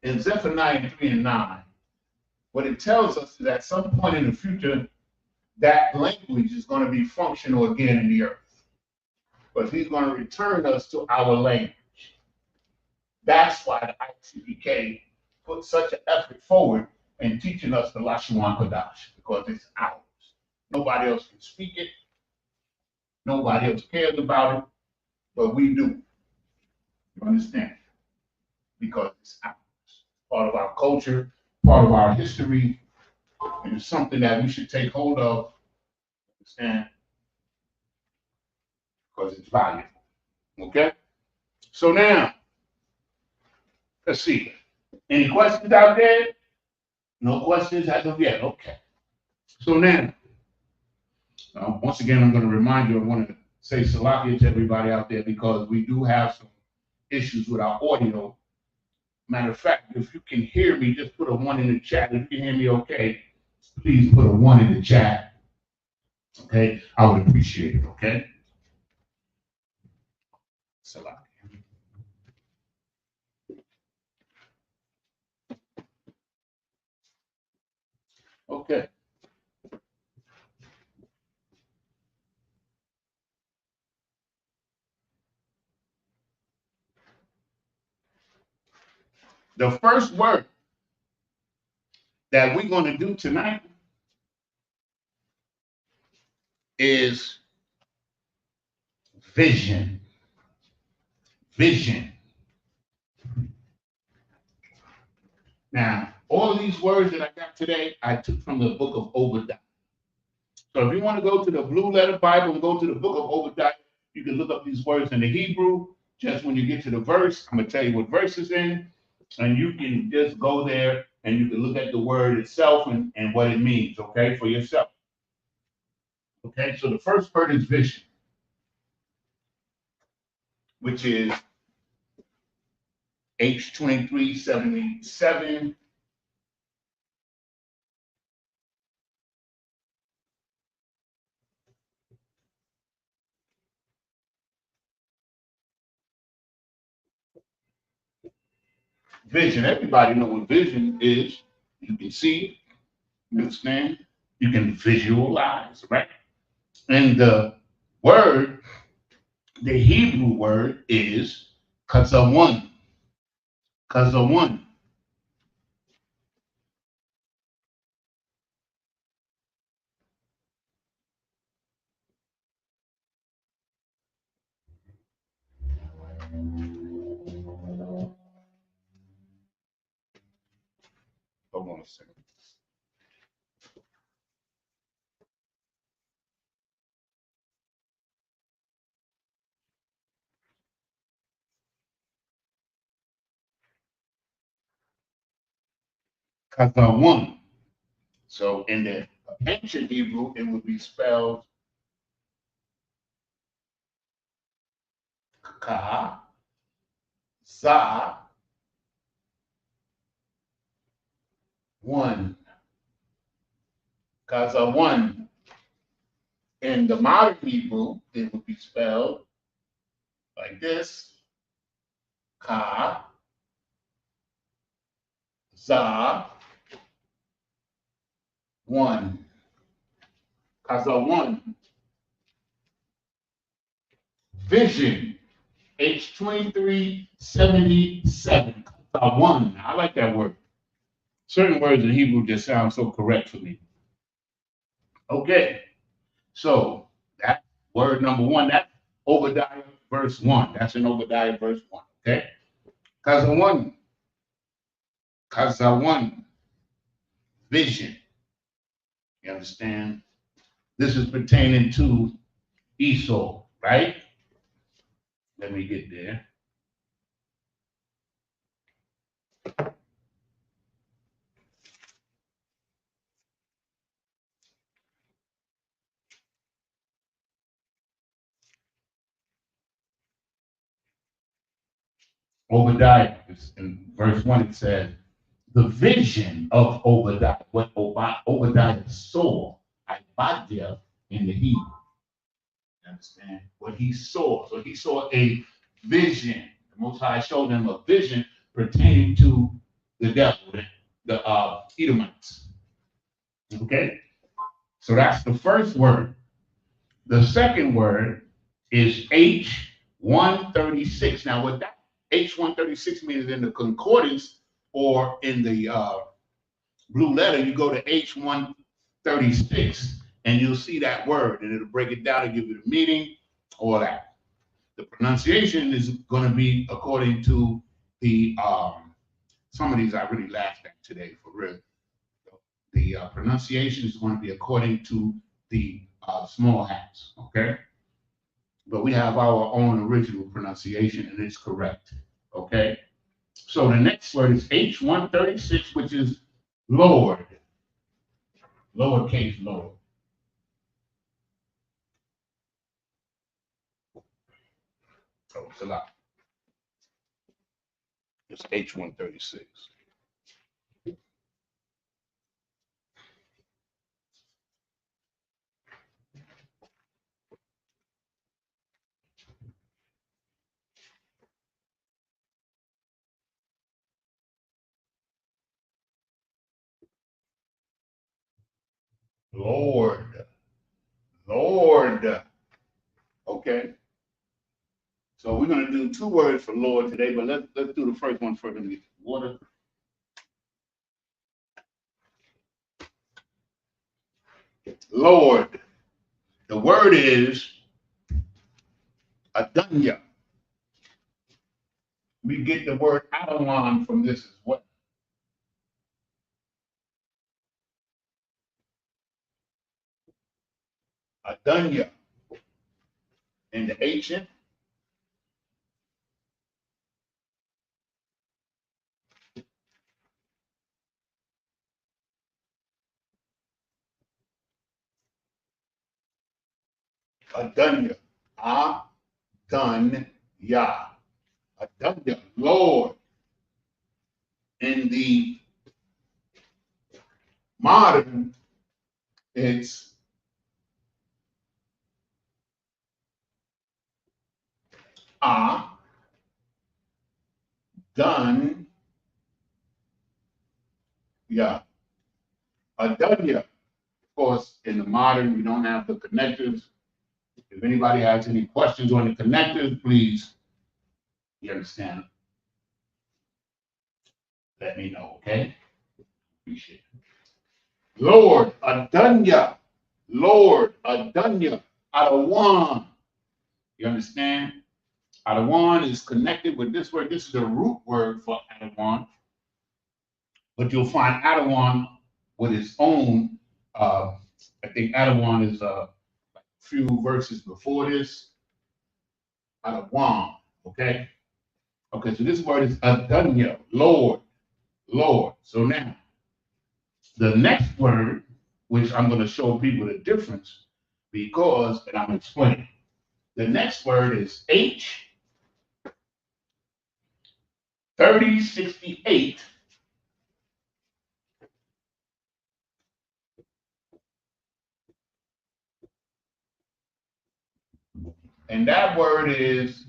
in Zephaniah 3 and 9, what it tells us is at some point in the future, that language is going to be functional again in the earth. But he's going to return us to our language. That's why the ICPK put such an effort forward in teaching us the Lashawan Qadash, because it's ours. Nobody else can speak it. Nobody else cares about it, but we do. You understand? Because it's ours. Part of our culture, part of our history, and it's something that we should take hold of, understand? Because it's valuable. Okay? So now, let's see. Any questions out there? No questions as of yet. Okay. So now, once again, I'm going to remind you, I want to say salakia to everybody out there because we do have some issues with our audio. Matter of fact, if you can hear me, just put a 1 in the chat. If you can hear me okay, please put a 1 in the chat. Okay? I would appreciate it. Okay? Salakia. Okay. The first word that we're going to do tonight is vision. Vision. Now, all of these words that I got today, I took from the book of Obadiah. So if you want to go to the Blue Letter Bible and go to the book of Obadiah, you can look up these words in the Hebrew. Just when you get to the verse, I'm going to tell you what verse is in, and you can just go there and you can look at the word itself and what it means, okay, for yourself. Okay, so the first word is vision, which is H2377. Vision. Everybody know what vision is. You can see, you understand? You can visualize, right? And the word, the Hebrew word is kazawan. Kazawan. Hold on a second. Kazawan. So in the ancient Hebrew, it would be spelled ka, za, one. Kazawan. In the modern Hebrew, it would be spelled like this: ka, za, one. Kazawan. Vision. H2377. Kazawan. I like that word. Certain words in Hebrew just sound so correct for me. Okay, so that word number one, that's Obadiah verse one. That's in Obadiah verse one. Okay, Kazawan, Kazawan, vision. You understand? This is pertaining to Esau, right? Let me get there. Obadiah, in verse one, it says, the vision of Obadiah, what Obadiah saw, Ibadiah in the Hebrew. You understand? What he saw. So he saw a vision. The Most High showed him a vision pertaining to the devil, the Edomites. Okay? So that's the first word. The second word is H136. Now, what that H136 means in the concordance or in the blue letter, you go to H136 and you'll see that word and it'll break it down and give you the meaning, all that. The pronunciation is going to be according to the some of these I really laughed at today for real. The pronunciation is going to be according to the small hats, okay? But we have our own original pronunciation and it's correct, okay? So the next word is H136, which is Lord, lowercase Lord. So it's a lot. It's H136. Lord, Lord. Okay. So we're going to do two words for Lord today, but let's do the first one first. Let me get water. Lord. The word is Adunya. We get the word Adonai from this as well. Adunya. In the ancient, Adunya. Adunya. Adunya. Lord. In the modern, it's Adon Yeah. Adunya. Of course, in the modern, we don't have the connectors. If anybody has any questions on the connectors, please, you understand, let me know, okay? Appreciate it. Lord, Adunya. Lord, Adunya. Adawan. You understand? Adawan is connected with this word. This is the root word for Adawan. But you'll find Adawan with its own. I think Adawan is a few verses before this. Adawan. Okay. Okay. So this word is Adunya, Lord, Lord. So now the next word, which I'm going to show people the difference because, and I'm explaining. The next word is H 3068. And that word is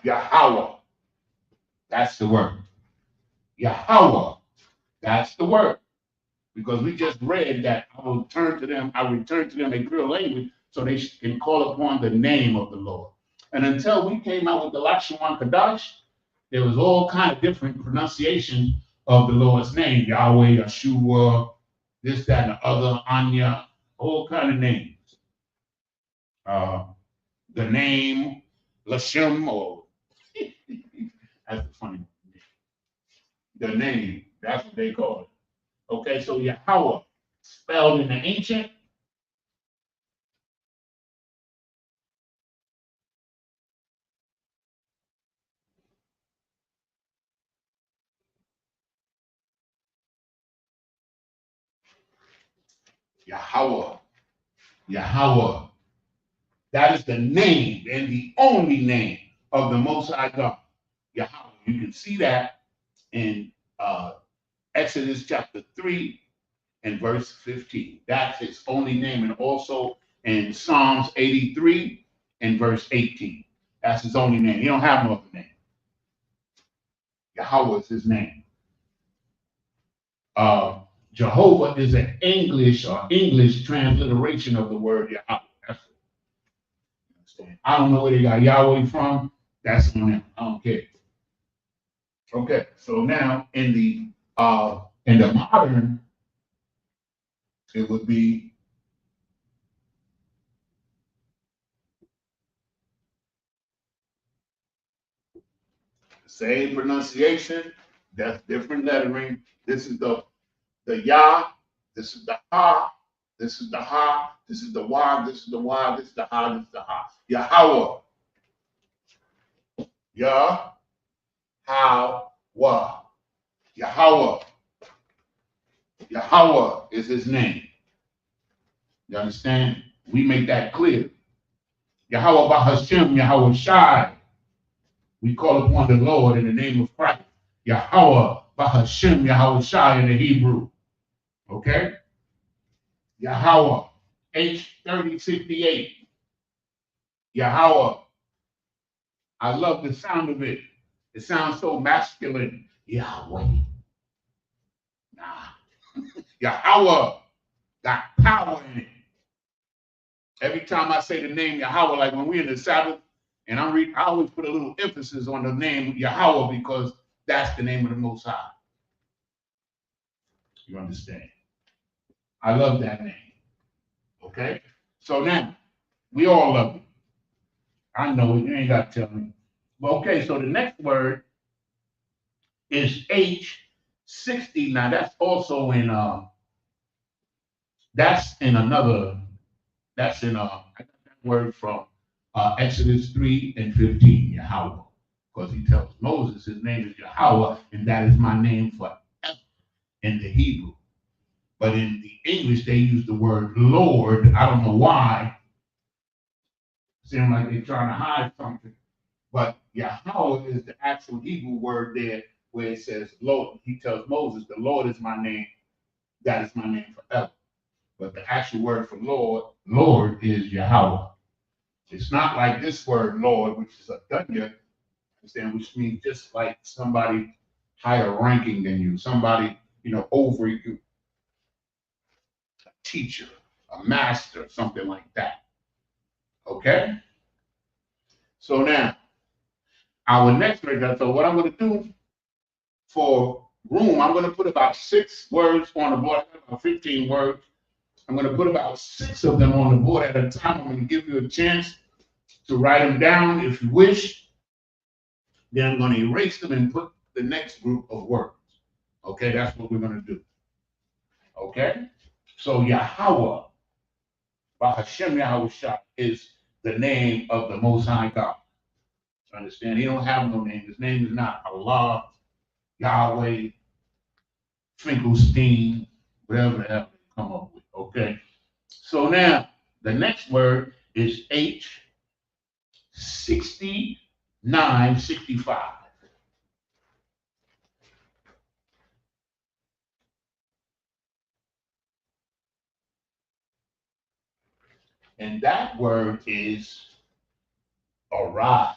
Yahweh. That's the word. Yahweh. That's the word. Because we just read that I will turn to them, I return to them a pure language so they can call upon the name of the Lord. And until we came out with the Lashawan Qadash, there was all kind of different pronunciation of the Lord's name, Yahweh, Yeshua, this, that, and the other, Anya, all kind of names. Uh, the name, Lashem, or that's the funny name. The name, that's what they call it. Okay, so Yahweh, spelled in the ancient, Yahweh, Yahweh. That is the name and the only name of the Most High God, Yahweh. You can see that in Exodus chapter 3 and verse 15. That's his only name. And also in Psalms 83 and verse 18. That's his only name. He don't have no other name. Yahweh is his name. Jehovah is an English transliteration of the word Yahweh. I don't know where they got Yahweh from. That's on them. I don't care. Okay, so now in the modern, it would be the same pronunciation, that's different lettering. This is the Yah, this is the Ha, this is the Ha, this is the Wa, this is the Wa, this is the Ha, this is the Ha. Yahweh. Yah, How, Wa. Yahweh. Yahweh is his name. You understand? We make that clear. Yahweh Bahashem, Yahweh Shai. We call upon the Lord in the name of Christ. Yahweh Bahashem, Yahweh Shai in the Hebrew. Okay? Yahweh. H3068. Yahweh. I love the sound of it. It sounds so masculine. Yahweh. Nah. Yahweh got power in it. Every time I say the name Yahweh, like when we're in the Sabbath, and I always put a little emphasis on the name Yahweh because that's the name of the Most High. You understand? I love that name. Okay? So now, we all love it. I know it. You ain't got to tell me. Well, okay, so the next word is H60. Now, that's also in, that's in, I got that word from Exodus 3 and 15, Yahweh. Because he tells Moses his name is Yahweh, and that is my name forever in the Hebrew. But in the English, they use the word Lord. I don't know why. Seems like they're trying to hide something. But Yahweh is the actual Hebrew word there where it says Lord. He tells Moses, the Lord is my name. That is my name forever. but the actual word for Lord is Yahweh. It's not like this word Lord, which is a dunya, understand, which means just like somebody higher ranking than you, somebody, over you, a teacher, a master, something like that. Okay? So now, our next word, so what I'm going to do for room, I'm going to put about 6 words on the board, about 15 words. I'm going to put about 6 of them on the board at a time. I'm going to give you a chance to write them down if you wish. Then I'm going to erase them and put the next group of words. Okay, that's what we're going to do. Okay? So Yahweh, Bahashem Yahweh Shah, is the name of the Most High God. Understand? He don't have no name. His name is not Allah, Yahweh, Finkelstein, whatever the hell they come up with. Okay? So now, the next word is H6965. And that word is arise.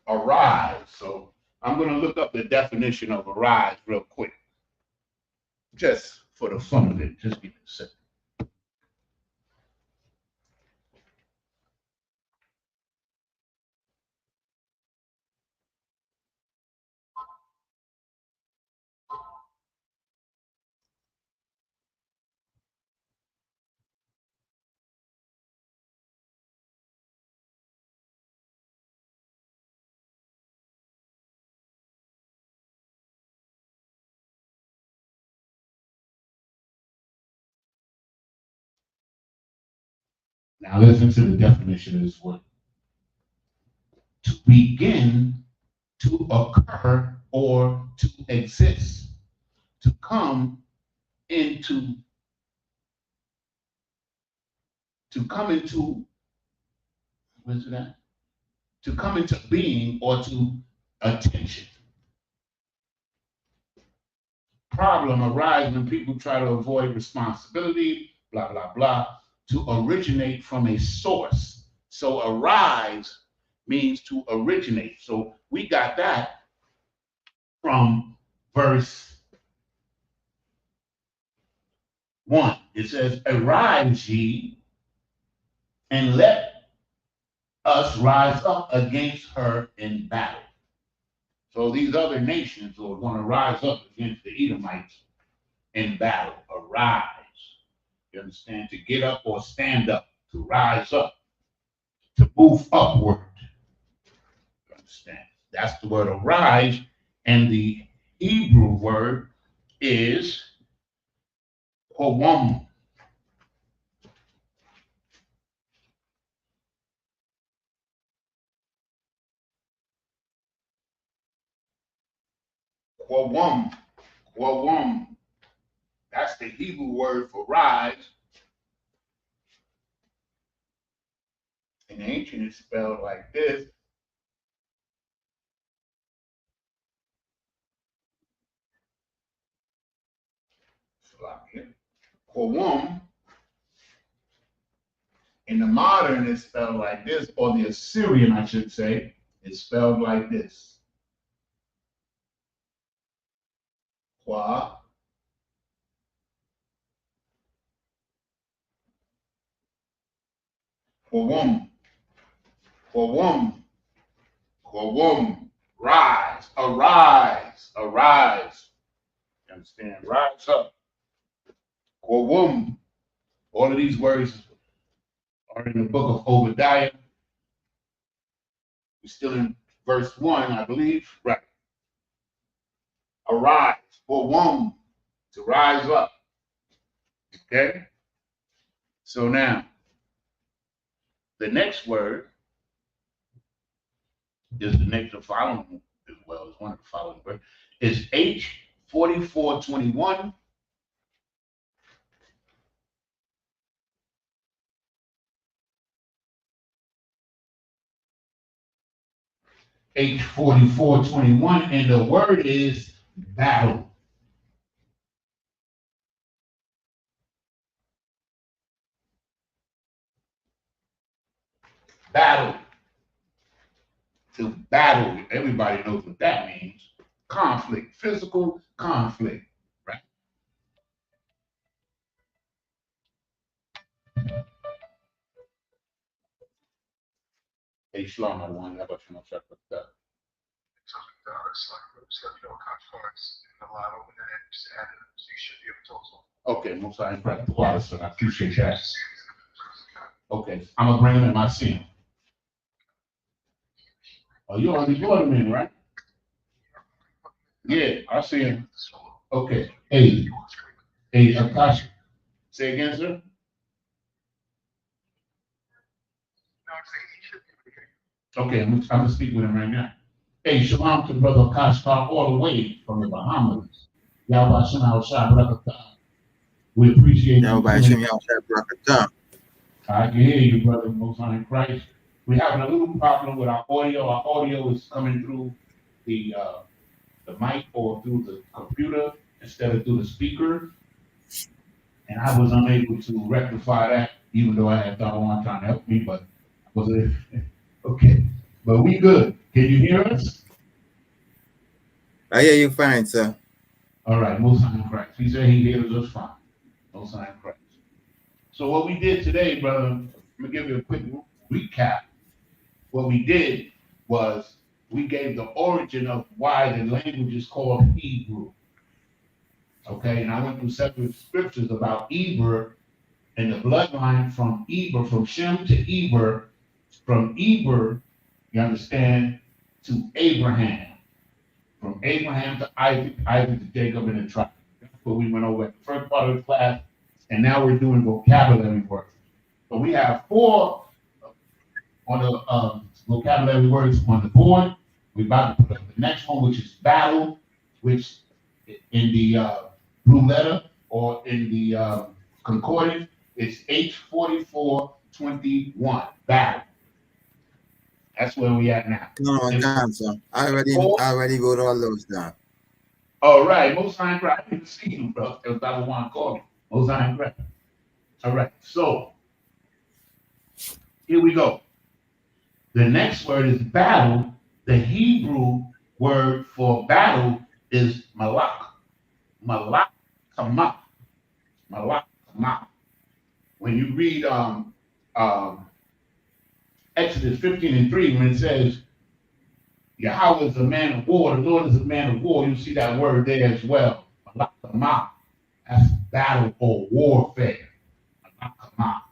Arise. So I'm going to look up the definition of arise real quick. Just for the fun of it. Just give me a second. Now listen to the definition of this word. To begin, to occur, or to exist. To come into, what's that? To come into being or to attention. Problem arises when people try to avoid responsibility, blah, blah, blah, to originate from a source. So arise means to originate. So we got that from verse 1. It says, arise ye and let us rise up against her in battle. So these other nations are going to rise up against the Edomites in battle. Arise. You understand? To get up or stand up, to rise up, to move upward. You understand? That's the word arise. And the Hebrew word is qawam. Qawam. Qawam. That's the Hebrew word for rise. In ancient, it's spelled like this. Qawam. In the modern, it's spelled like this, or the Assyrian, I should say, is spelled like this. Qua. Qawam. Qawam. Qawam. Rise. Arise. Arise. You understand? Rise up. Qawam. All of these words are in the book of Obadiah. We're still in verse 1, I believe. Right. Arise. Qawam. To rise up. Okay? So now, the next word is the following as well as one of the following words is H4421. H4421, and the word is battle. Battle. To battle, everybody knows what that means. Conflict, physical conflict, right? Hey, Shalom, everyone. How about you? No check with that. Just let me know what kind of cards in the lotto, and then just add it, so you should be able to also. Okay, most I impressed the water, so I appreciate that. Okay, I'm gonna bring him in. I see him. Oh, you already brought him in, right? Yeah, I see him. Okay, hey, Akash, say again, sir. Okay, I'm gonna speak with him right now. Hey, shalom to brother Akash all the way from the Bahamas. Yahweh Shem Al-Shah, brother. We appreciate you. I can hear you, brother, most high in Christ. We're having a little problem with our audio. Our audio is coming through the mic or through the computer instead of through the speaker. And I was unable to rectify that, even though I had Dawan trying to help me, but I wasn't. Okay. But we good. Can you hear us? I hear you fine, sir. All right, most high in Christ. He said he hears us fine. Most high in Christ. So what we did today, brother, let me give you a quick recap. What we did was we gave the origin of why the language is called Hebrew. Okay, and I went through several scriptures about Eber and the bloodline from Eber, from Shem to Eber, from Eber, you understand, to Abraham, from Abraham to Isaac, Isaac to Jacob, and the tribe. That's what we went over at the first part of the class, and now we're doing vocabulary words. So we have 4 on the vocabulary words on the board. We're about to put up the next one, which is battle, which in the blue letter or in the concordance, it's H4421, battle. That's where we at now. No, down, sir. I already wrote all those down. All right, most high in Christ. I didn't see you, bro. If I want to call you, most high in Christ. All right, so here we go. The next word is battle. The Hebrew word for battle is malak. Malak kama. Malak kama. When you read Exodus 15:3, when it says Yahweh is a man of war, the Lord is a man of war, you see that word there as well. Malak kama. That's battle or warfare. Malak kama.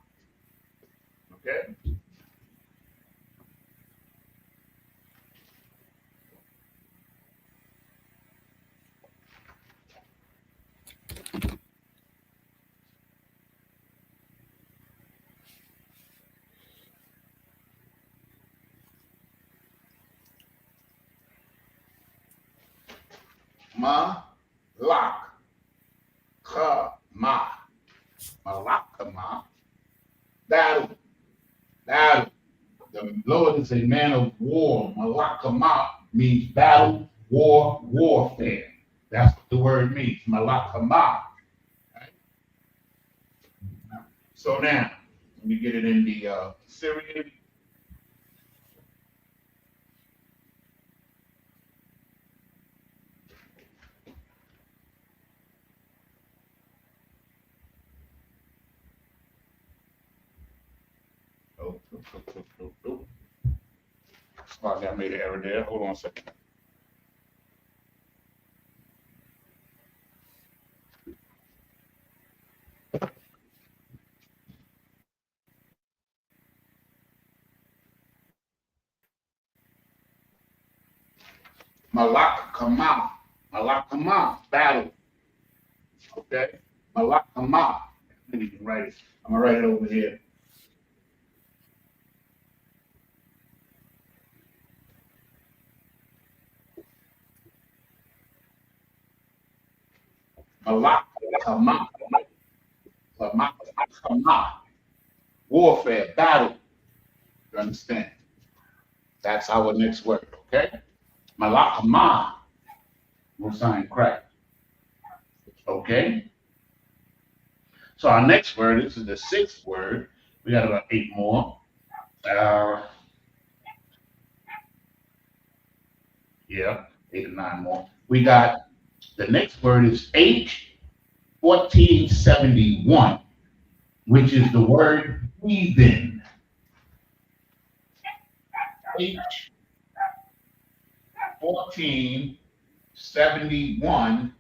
Okay? Malak kama. Malak kama. Battle. Battle. The Lord is a man of war. Malak kama means battle, war, warfare. That's what the word means. Malak kama. Right? So now, let me get it in the Syrian. Oh. Sorry, I made an error there. Hold on a second. Malak kama. Malak kama, battle. Okay? Malak kama. Let me write it. I'm gonna write it over here. Malak kama. Malak kama. Warfare, battle. You understand? That's our next word, Okay? Malakama, most sign Christ. Okay? So our next word, this is the sixth word. We got about 8 more. Yeah, 8 or 9 more. We got the next word is H1471, which is the word heathen. H1471,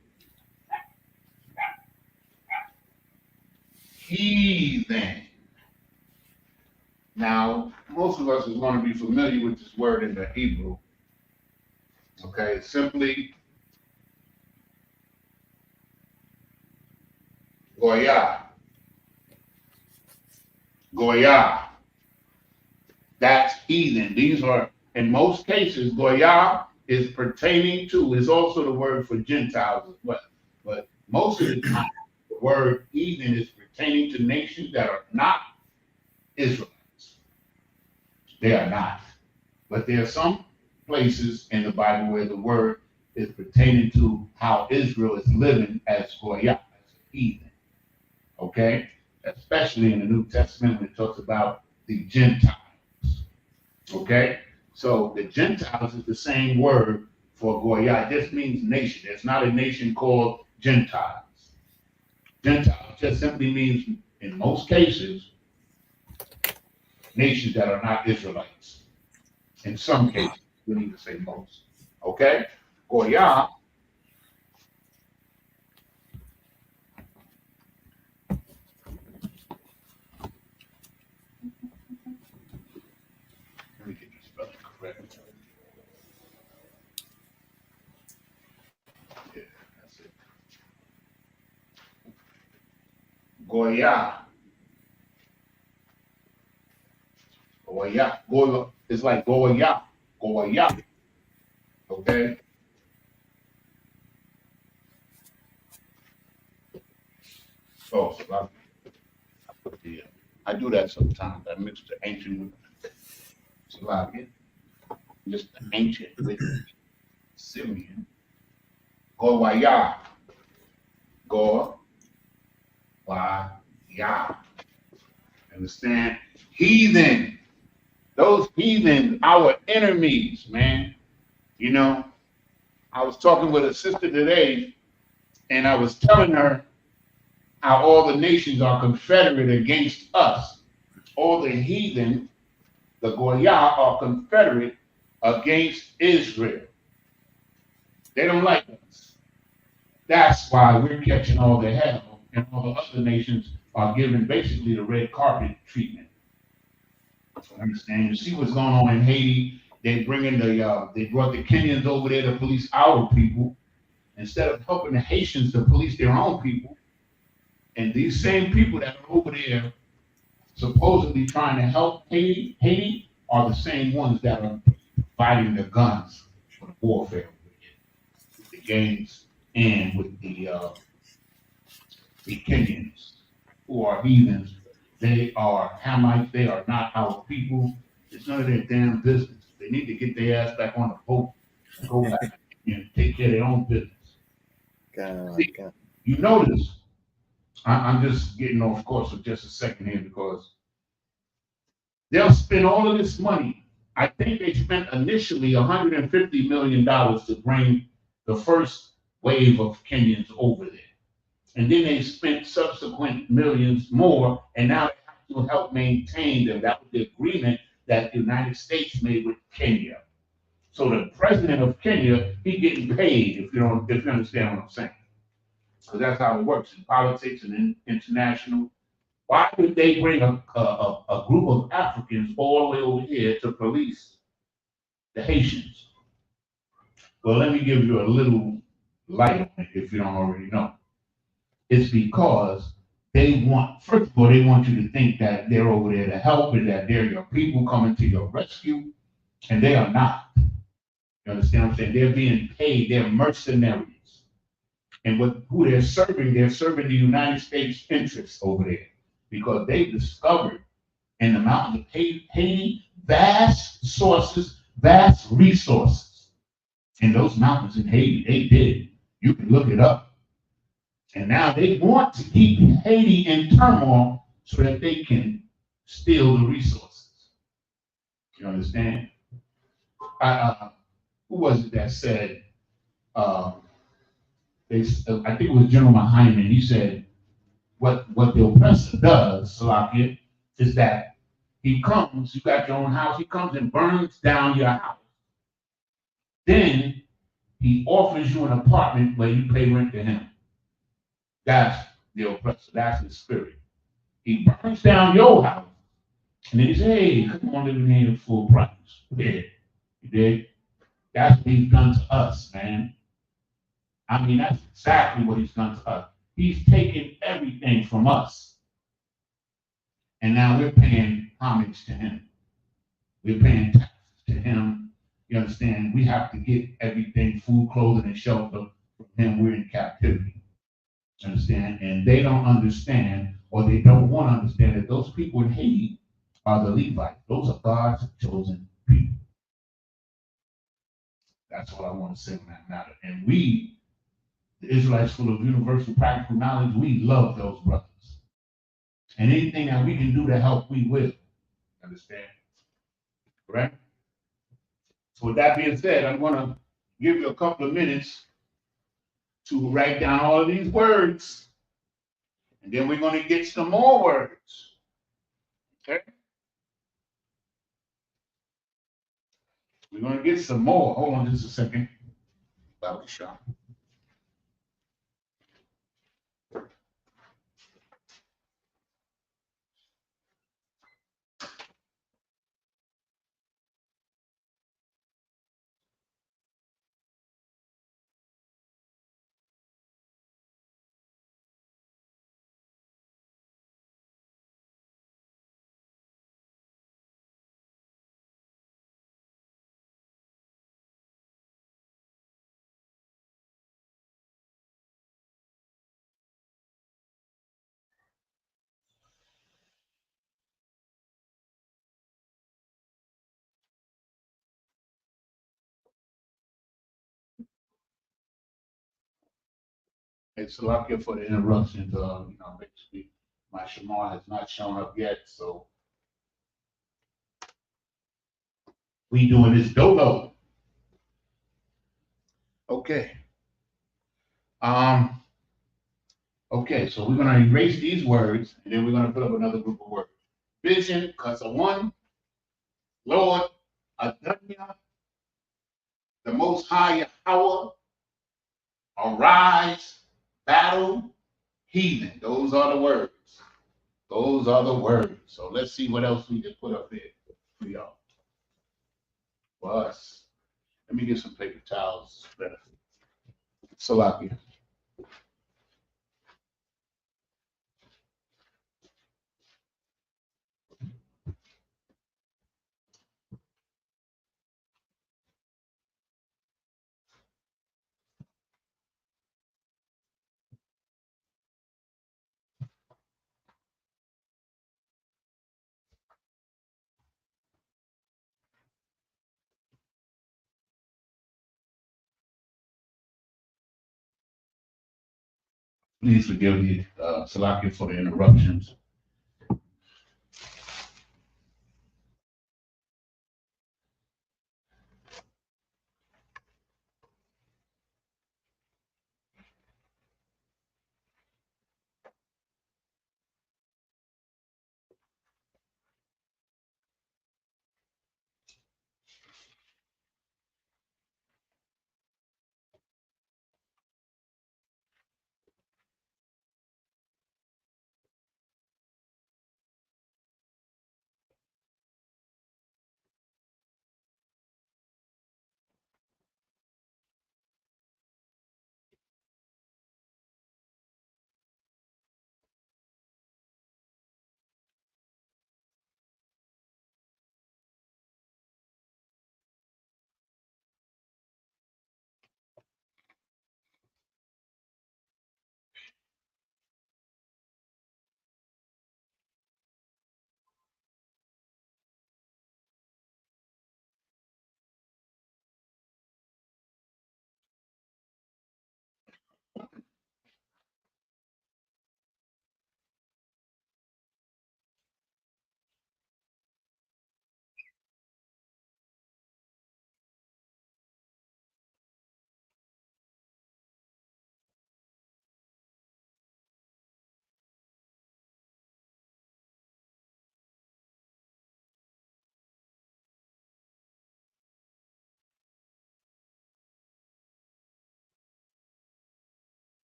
heathen. Now, most of us is going to be familiar with this word in the Hebrew. Okay, simply Goya. Goya. That's heathen. These are, in most cases, Goya is pertaining to, is also the word for Gentiles as well. But most of the time, the word heathen is pertaining to nations that are not Israelites. They are not. But there are some places in the Bible where the word is pertaining to how Israel is living as Goya, as a heathen. Okay? Especially in the New Testament when it talks about the Gentiles. Okay? So the Gentiles is the same word for Goya. It just means nation. There's not a nation called Gentiles. Gentiles just simply means, in most cases, nations that are not Israelites. In some cases, we need to say most. Okay? Goya. Let me get this spelling correct. Yeah, that's it. Goya. Goya. Goya. It's like Goya. Goya. Okay? Oh, so yeah. I do that sometimes. I mix the ancient with Slavic. Just the ancient with Syrian. Goya. Goya. Understand? Heathen. Those heathens, our enemies, man. You know, I was talking with a sister today, and I was telling her how all the nations are confederate against us. All the heathen, the Goya, are confederate against Israel. They don't like us. That's why we're catching all the hell, and all the other nations are given basically the red carpet treatment. Understand? You see what's going on in Haiti? They brought the Kenyans over there to police our people instead of helping the Haitians to police their own people. And these same people that are over there supposedly trying to help Haiti are the same ones that are providing the guns for the warfare with the gangs and with the Kenyans who are heathens. They are Hamites. They are not our people. It's none of their damn business. They need to get their ass back on the boat and go back and take care of their own business. See, you notice, I'm just getting off course for just a second here because they'll spend all of this money. I think they spent initially $150 million to bring the first wave of Kenyans over there. And then they spent subsequent millions more, and now they have to help maintain them. That was the agreement that the United States made with Kenya. So the president of Kenya, he getting paid, if you understand what I'm saying. So that's how it works in politics and in international. Why would they bring a group of Africans all the way over here to police the Haitians? Well, let me give you a little light on it if you don't already know. It's because they want, first of all, they want you to think that they're over there to help and that they're your people coming to your rescue, and they are not. You understand what I'm saying? They're being paid, they're mercenaries. And who they're serving the United States interests over there because they discovered in the mountains of Haiti vast sources vast resources in those mountains in Haiti. They did. You can look it up. And now they want to keep Haiti in turmoil so that they can steal the resources. You understand? Who was it that said, uh, I think it was General Hyman, he said, what the oppressor does, Salakia, is that he comes, you got your own house, he comes and burns down your house. Then he offers you an apartment where you pay rent to him. That's the oppressor, that's his spirit. He burns down your house, and then he says, hey, come on, live in here at full price. Yeah, you did. That's what he's done to us, man. I mean, that's exactly what he's done to us. He's taken everything from us. And now we're paying homage to him. We're paying taxes to him. You understand? We have to get everything, food, clothing, and shelter from him. We're in captivity. You understand? And they don't understand, or they don't want to understand, that those people in Haiti are the Levites. Those are God's chosen people. That's what I want to say on that matter. And we, the Israelites full of universal practical knowledge, we love those brothers. And anything that we can do to help, we will. Understand? Correct? So with that being said, I'm going to give you a couple of minutes to write down all of these words. And then we're going to get some more words. Okay? We're going to get some more. Hold on just a second. About the shot. It's lucky for the interruptions. Basically, my Shamar has not shown up yet, so we doing this dolo. Okay. Okay, so we're gonna erase these words, and then we're gonna put up another group of words. Vision, Kasa one, Lord, Adanya, the Most High Yahweh, arise, battle, heathen. Those are the words. Those are the words. So let's see what else we can put up there for y'all. For us. Let me get some paper towels. Better. Salakia. Please forgive me, Salakia, for the interruptions.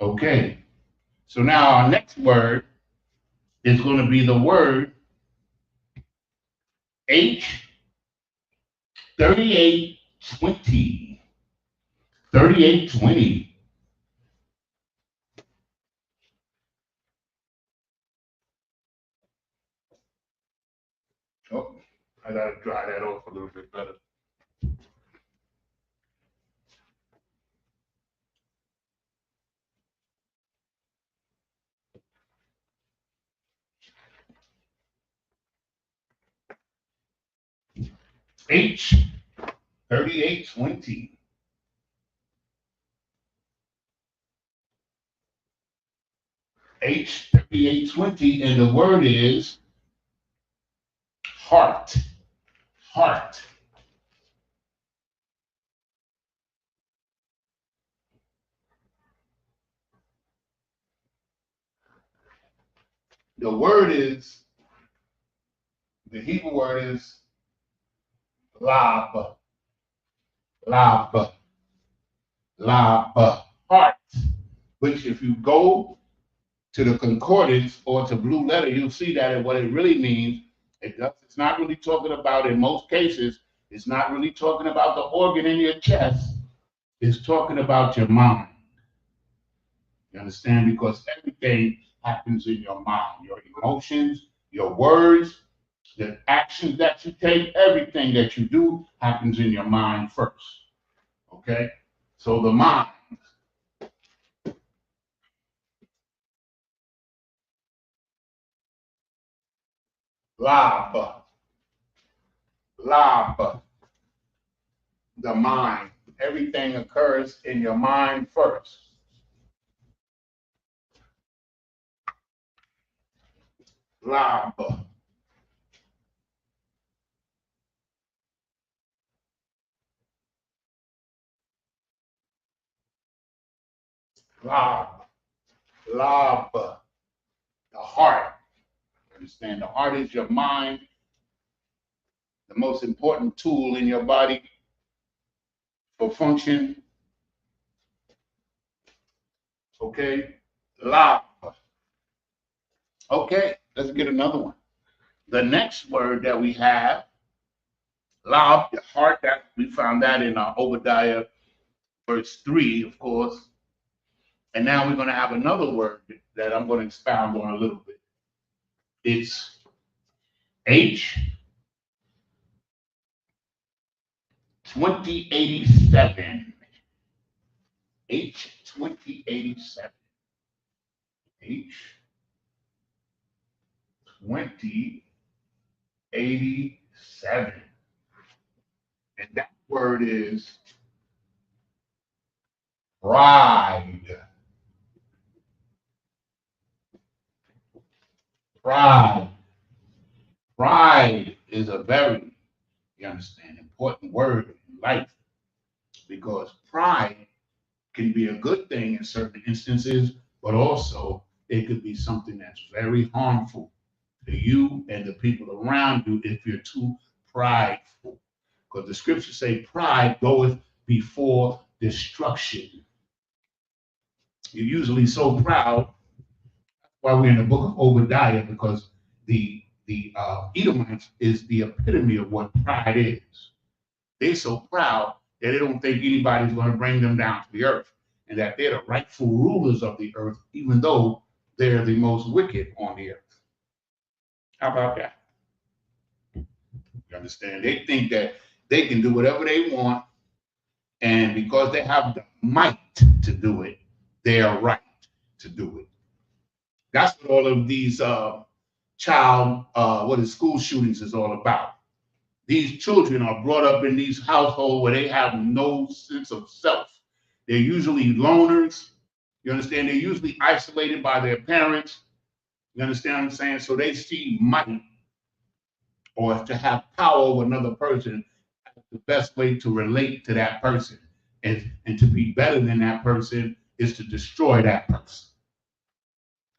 Okay. So now our next word is going to be the word H3820. 3820. Oh, I got to dry that off a little bit better. H3820. H3820, and the word is heart. Heart. The word is, the Hebrew word is lab. Lab. Lab. Heart. Which, if you go to the concordance or to Blue Letter, you'll see that what it really means, it's not really talking about, in most cases, it's not really talking about the organ in your chest. It's talking about your mind. You understand? Because everything happens in your mind. Your emotions, your words, the actions that you take, everything that you do happens in your mind first. Okay? So the mind. Lab. Lab. The mind. Everything occurs in your mind first. Lab. Lab. Lab. The heart. Understand? The heart is your mind, the most important tool in your body for function. Okay? Lab. Okay, let's get another one. The next word that we have, lab, the heart, that we found that in Obadiah verse 3, of course. And now we're going to have another word that I'm going to expound on a little bit. It's H 2087. H 2087. H 2087. And that word is pride. Pride. Pride is a very, you understand, important word in life, because pride can be a good thing in certain instances, but also it could be something that's very harmful to you and the people around you if you're too prideful. Because the scriptures say pride goeth before destruction. You're usually so proud while we're in the book of Obadiah, because the Edomites is the epitome of what pride is. They're so proud that they don't think anybody's going to bring them down to the earth, and that they're the rightful rulers of the earth, even though they're the most wicked on the earth. How about that? You understand? They think that they can do whatever they want, and because they have the might to do it, they are right to do it. That's what all of these school shootings is all about. These children are brought up in these households where they have no sense of self. They're usually loners. You understand? They're usually isolated by their parents. You understand what I'm saying? So they see might, or to have power over another person, the best way to relate to that person and to be better than that person is to destroy that person.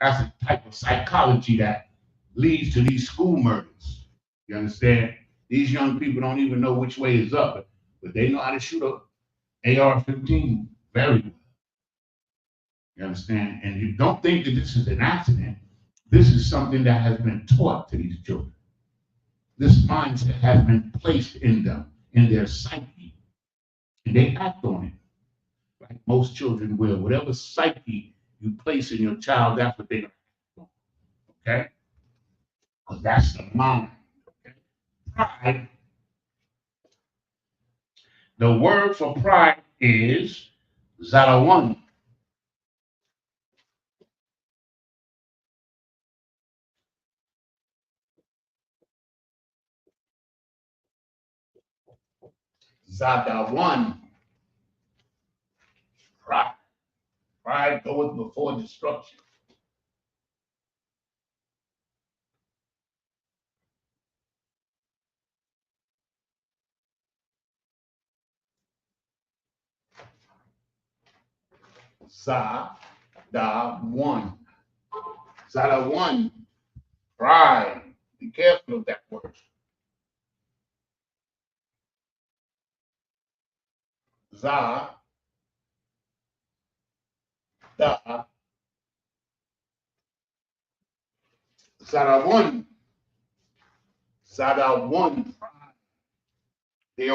That's a type of psychology that leads to these school murders. You understand? These young people don't even know which way is up, but they know how to shoot a AR-15 very well. You understand? And you don't think that this is an accident. This is something that has been taught to these children. This mindset has been placed in them, in their psyche, and they act on it like most children will. Whatever psyche you place in your child, that's what they're going to act on. Okay? Because that's the mind. Okay? Pride. The word for pride is Zarawan. Zadawan. Pride. Pride goeth before destruction. Zadawan. Zadawan. Pride. Be careful of that word. Za. Da. Zadawan. Zadawan. Pride. The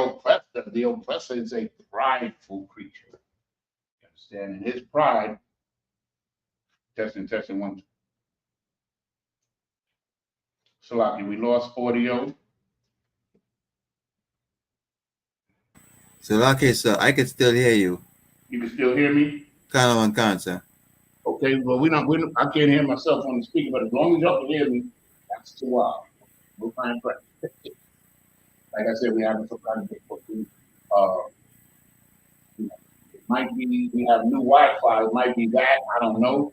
oppressor is a prideful creature. You understand? And his pride, testing one. Salaki, we lost audio. So, okay, so I can still hear you. You can still hear me? Kind of one sir. Okay, well, I can't hear myself on the speaker, but as long as y'all can hear me, that's too wild. We'll find friends. Like I said, we have some kind of difficulty. It might be we have new Wi-Fi. It might be that. I don't know.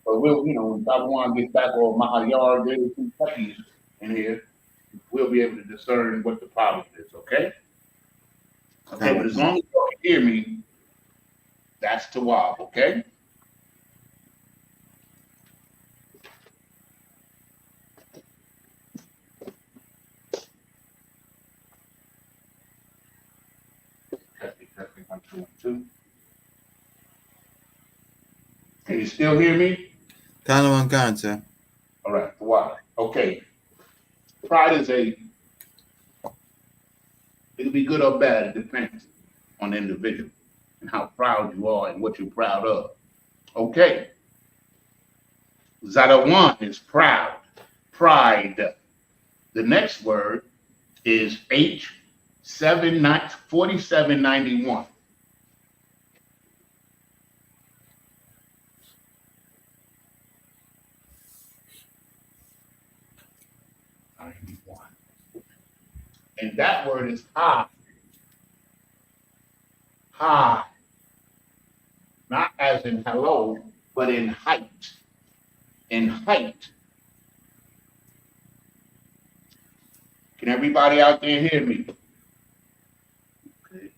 But we'll, when Taiwan gets back on my yard, there's two puppies in here. We'll be able to discern what the problem is. Okay. Okay, but as long as y'all can hear me, that's too wild. Okay. Testing, 1, 2, 1, 2. Can you still hear me? Kind of one sir. All right, wow. Okay. Pride is it'll be good or bad. It depends on the individual and how proud you are and what you're proud of. Okay. Zadawan is proud, pride. The next word is H4791. And that word is high. High. Not as in hello, but in height. In height. Can everybody out there hear me? Okay.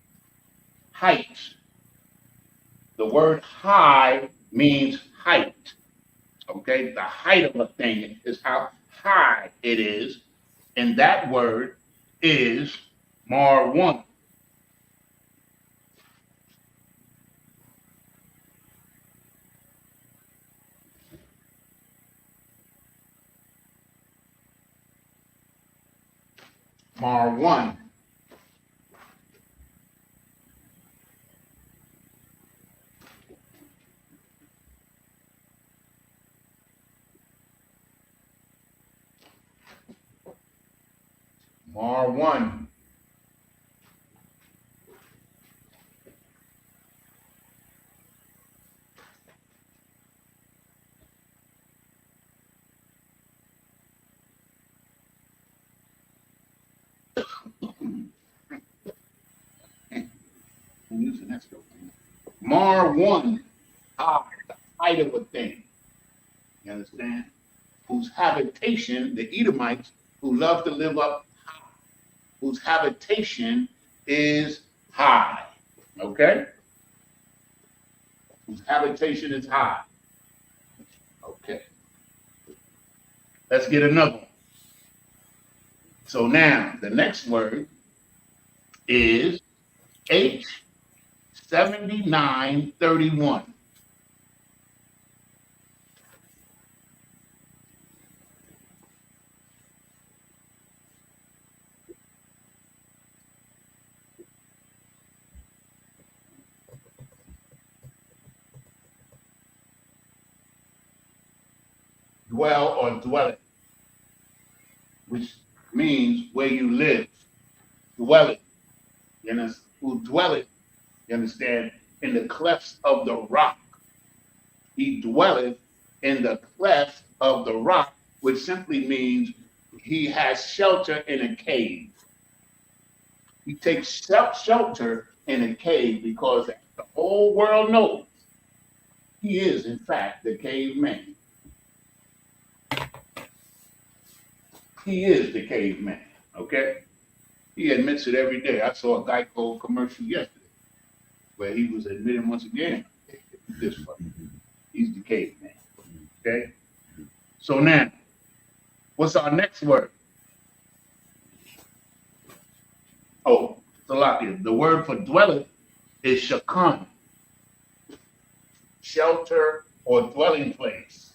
Height. The word high means height. Okay, the height of a thing is how high it is. And that word is Marwan. Marwan. Marwan. Marwan. Ah, the height of a thing. You understand? Whose habitation, the Edomites, who love to live up high, whose habitation is high. Okay? Whose habitation is high. Okay. Let's get another one. So now the next word is H7931. dwell or dwelleth, which means where you live, dwelleth. You know, who dwelleth, you understand, in the clefts of the rock. He dwelleth in the cleft of the rock, which simply means he has shelter in a cave. He takes shelter in a cave because the whole world knows he is, in fact, the caveman. He is the caveman, okay? He admits it every day. I saw a Geico commercial yesterday where he was admitting once again, this fucking, he's the caveman, okay? So now, what's our next word? Oh, Salakia. The word for dwelleth is shakan, shelter or dwelling place.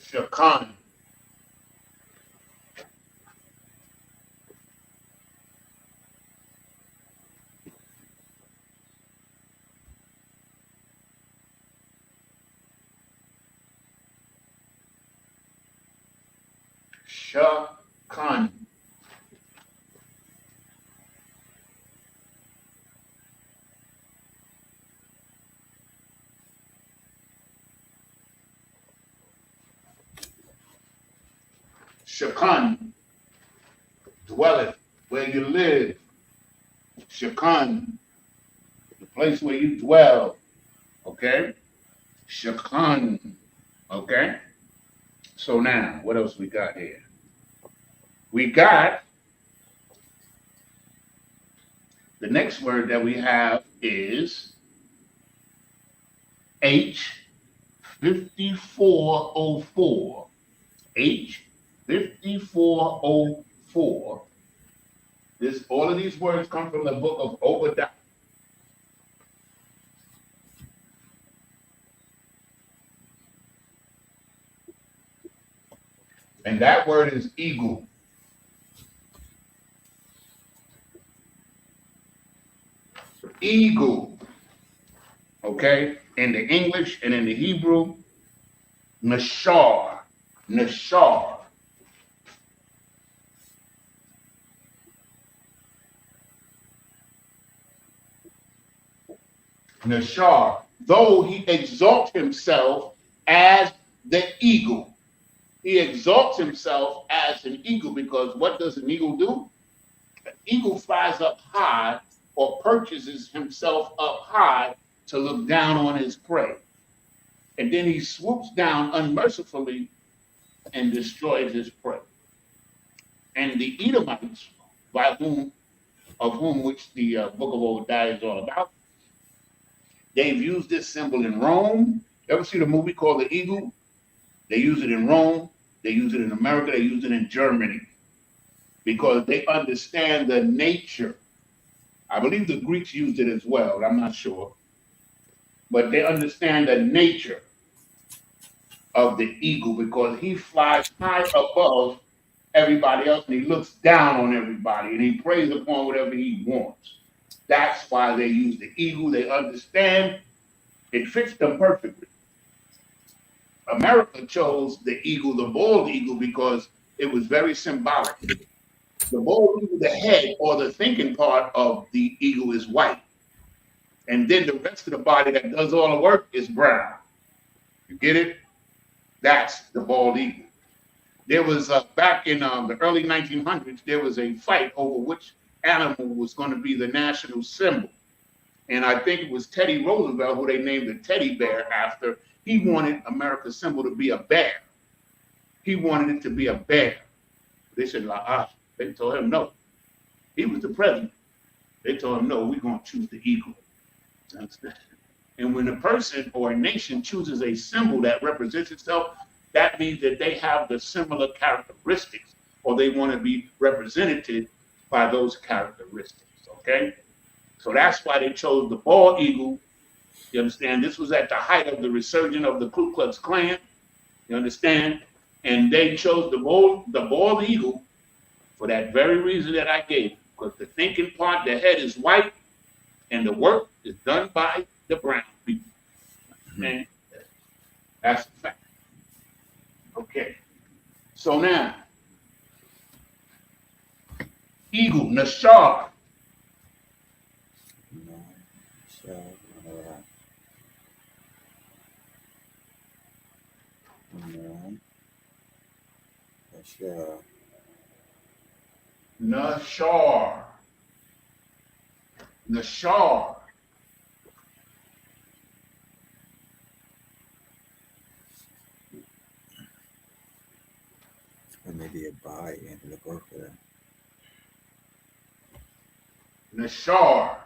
Shakan. Shakan. Shakan, dwelleth, where you live. Shakan, the place where you dwell. Okay? Shakan. Okay? So now, what else we got here? We got the next word that we have is H5404. H5404. All of these words come from the book of Obadiah. And that word is eagle. Eagle. Okay? In the English and in the Hebrew, nashar. Nashar. Nashar. Though he exalts himself as the eagle. He exalts himself as an eagle because what does an eagle do? An eagle flies up high or perches himself up high to look down on his prey. And then he swoops down unmercifully and destroys his prey. And the Edomites, of whom which the book of Obadiah is all about, they've used this symbol in Rome. Ever see the movie called The Eagle? They use it in Rome. They use it in America. They use it in Germany because they understand the nature. I believe the Greeks used it as well. I'm not sure. But they understand the nature of the eagle because he flies high above everybody else and he looks down on everybody and he preys upon whatever he wants. That's why they use the eagle. They understand it fits them perfectly. America chose the eagle, the bald eagle, because it was very symbolic. The bald eagle, the head or the thinking part of the eagle is white. And then the rest of the body that does all the work is brown. You get it? That's the bald eagle. There was, back in the early 1900s, there was a fight over which animal was going to be the national symbol. And I think it was Teddy Roosevelt, who they named the teddy bear after. He wanted America's symbol to be a bear. He wanted it to be a bear. They said, they told him no. He was the president. They told him, no, we're going to choose the eagle. And when a person or a nation chooses a symbol that represents itself, that means that they have the similar characteristics or they want to be represented by those characteristics, okay? So that's why they chose the bald eagle. You understand? This was at the height of the resurgence of the Ku Klux Klan. You understand? And they chose the bald eagle for that very reason that I gave. Because the thinking part, the head is white, and the work is done by the brown people. And that's a fact. Okay. So now, eagle, Nashar. No, sure. No, sure. Nashar. Nashar. Or maybe a buy and look over there. Nashar.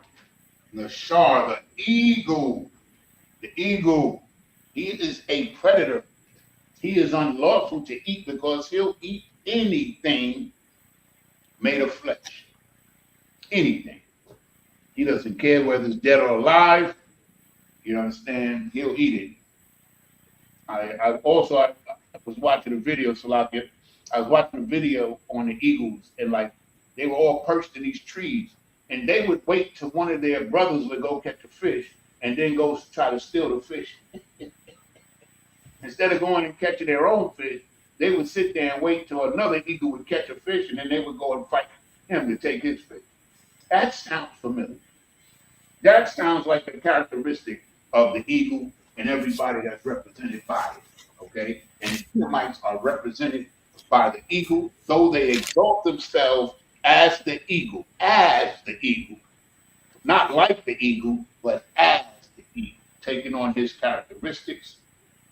Nashar, the eagle. The eagle. He is a predator. He is unlawful to eat because he'll eat anything made of flesh. Anything. He doesn't care whether it's dead or alive. You understand? He'll eat it. I was watching a video, Salakia. I was watching a video on the eagles, and like they were all perched in these trees, and they would wait till one of their brothers would go catch a fish, and then go try to steal the fish. Instead of going and catching their own fish, they would sit there and wait till another eagle would catch a fish, and then they would go and fight him to take his fish. That sounds familiar. That sounds like the characteristic of the eagle and everybody that's represented by it. Okay? And the Edomites are represented by the eagle, though they exalt themselves as the eagle, not like the eagle, but as the eagle, taking on his characteristics.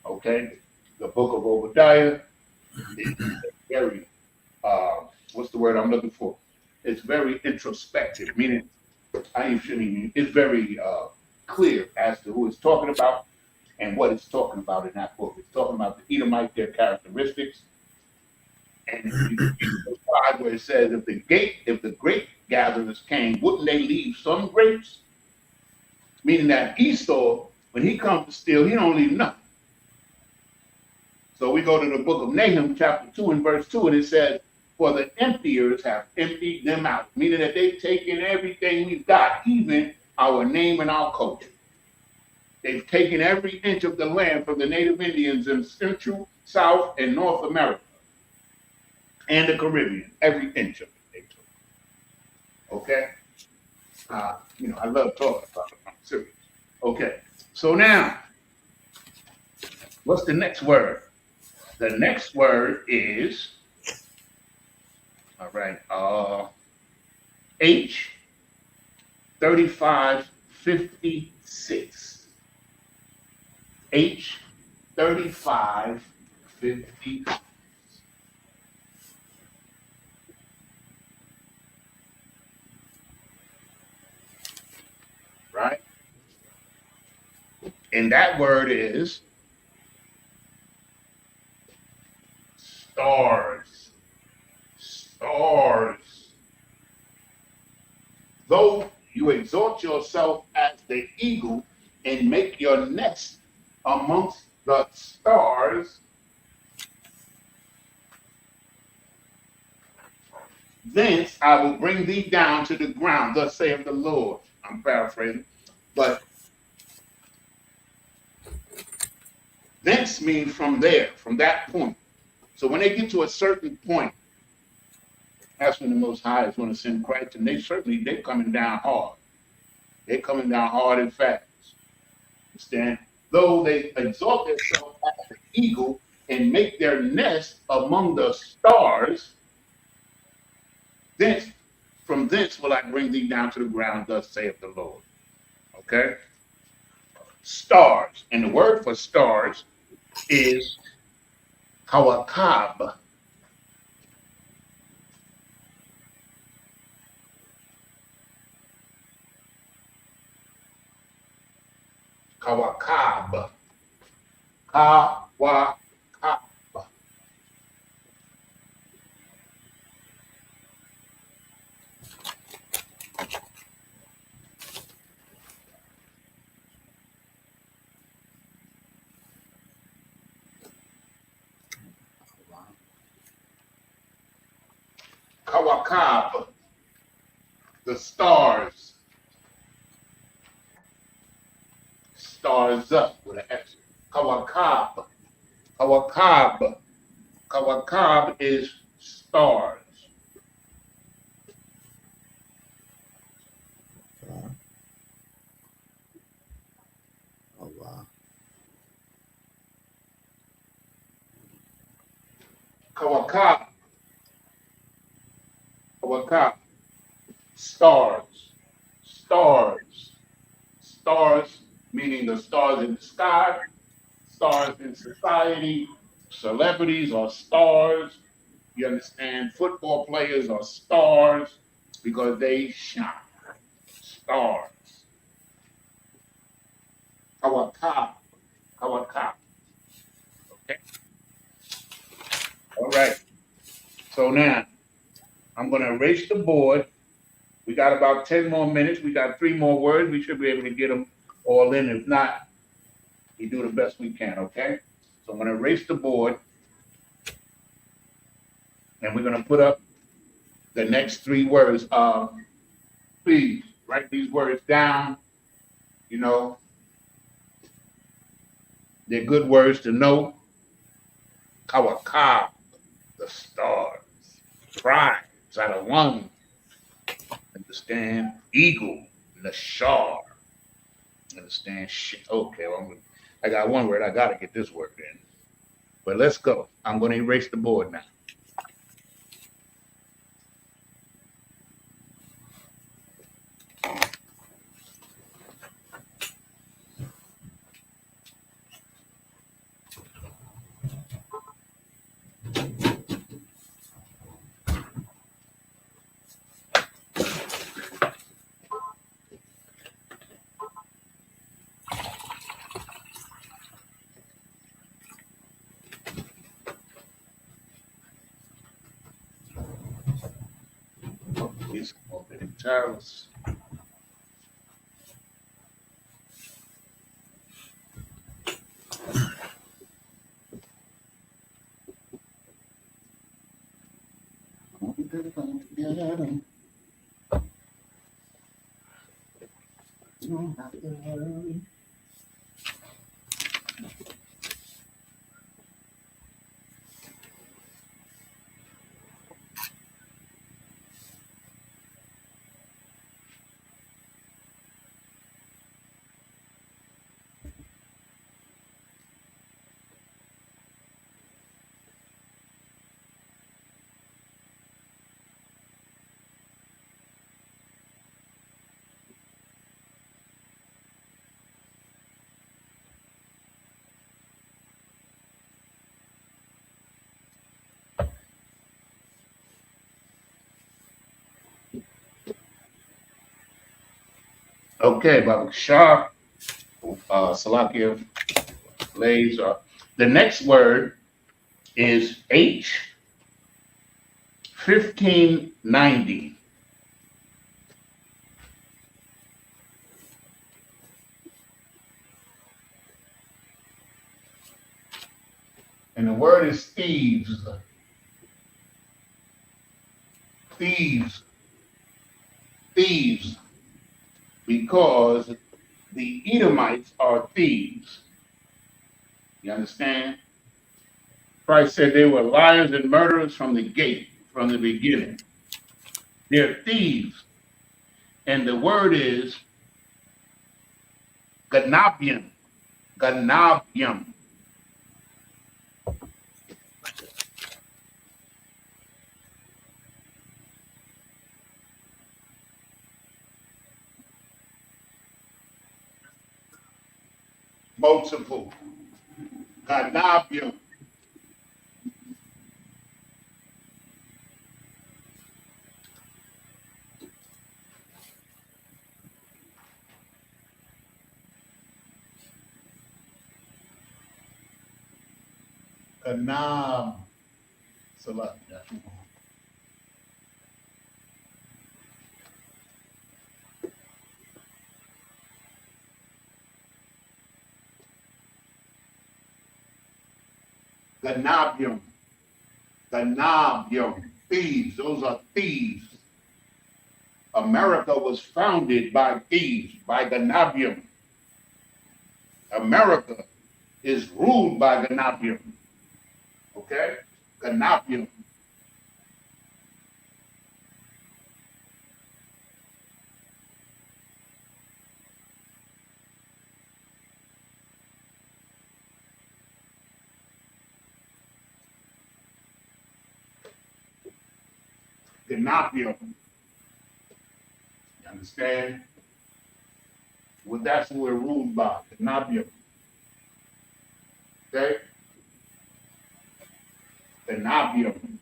Okay? The book of Obadiah is very, what's the word I'm looking for? It's very introspective, meaning it's very clear as to who it's talking about and what it's talking about in that book. It's talking about the Edomite, their characteristics. And you the side where it says if the grape gatherers came, wouldn't they leave some grapes? Meaning that Esau, when he comes to steal, he don't leave nothing. So we go to the book of Nahum, chapter 2 and verse 2, and it says, for the emptiers have emptied them out, meaning that they've taken everything we've got, even our name and our culture. They've taken every inch of the land from the native Indians in Central, South, and North America, and the Caribbean. Every inch of it they took. Okay? I love talking about it. I'm serious. Okay. So now, what's the next word? The next word is, all right, H 3556. H 3550. Right? And that word is stars. Stars. Though you exalt yourself as the eagle and make your nest amongst the stars, thence I will bring thee down to the ground, thus saith the Lord. I'm paraphrasing, but thence means from there, from that point. So when they get to a certain point, that's when the Most High is going to send Christ, and they're coming down hard. They're coming down hard and fast. Understand? Though they exalt themselves as an eagle and make their nest among the stars, from thence will I bring thee down to the ground, thus saith the Lord. Okay? Stars. And the word for stars is kawakab. Kawakab. Kawakab. Kawakab. The stars. stars up with an X. Kawakab. Kawakab. Kawakab is stars. Oh, wow. Kawakab. Kawakab. Stars. Stars. Stars, meaning the stars in the sky, stars in society, celebrities are stars. You understand? Football players are stars because they shine. Stars. Kawakab. Kawakab. Okay. All right. So now I'm going to erase the board. We got about 10 more minutes. We got 3 more words. We should be able to get them all in. If not, we do the best we can. Okay. So I'm going to erase the board and we're going to put up the next 3 words. Please write these words down. You know, they're good words to know. Kawakab, the stars. Pride, Zadawan. Understand? Eagle, Nashar. Understand? Shit. Okay, well, I got 1 word. I got to get this word in. But let's go. I'm going to erase the board now. These open tiles. Okay, Baba Shah, Salakia, Lays. The next word is H1590. And the word is thieves. Thieves. Thieves. Because the Edomites are thieves. You understand? Christ said they were liars and murderers from the gate, from the beginning. They're thieves. And the word is ganabium. Ganabium. Multiple. Ganabium. Ganab. Select that. Ganabium. Ganabium. Thieves. Those are thieves. America was founded by thieves, by Ganabium. America is ruled by Ganapium. Okay? Ganapium. Ganapium. You understand? Well, that's what we're ruled by. Ganapium. Okay? Ganapium.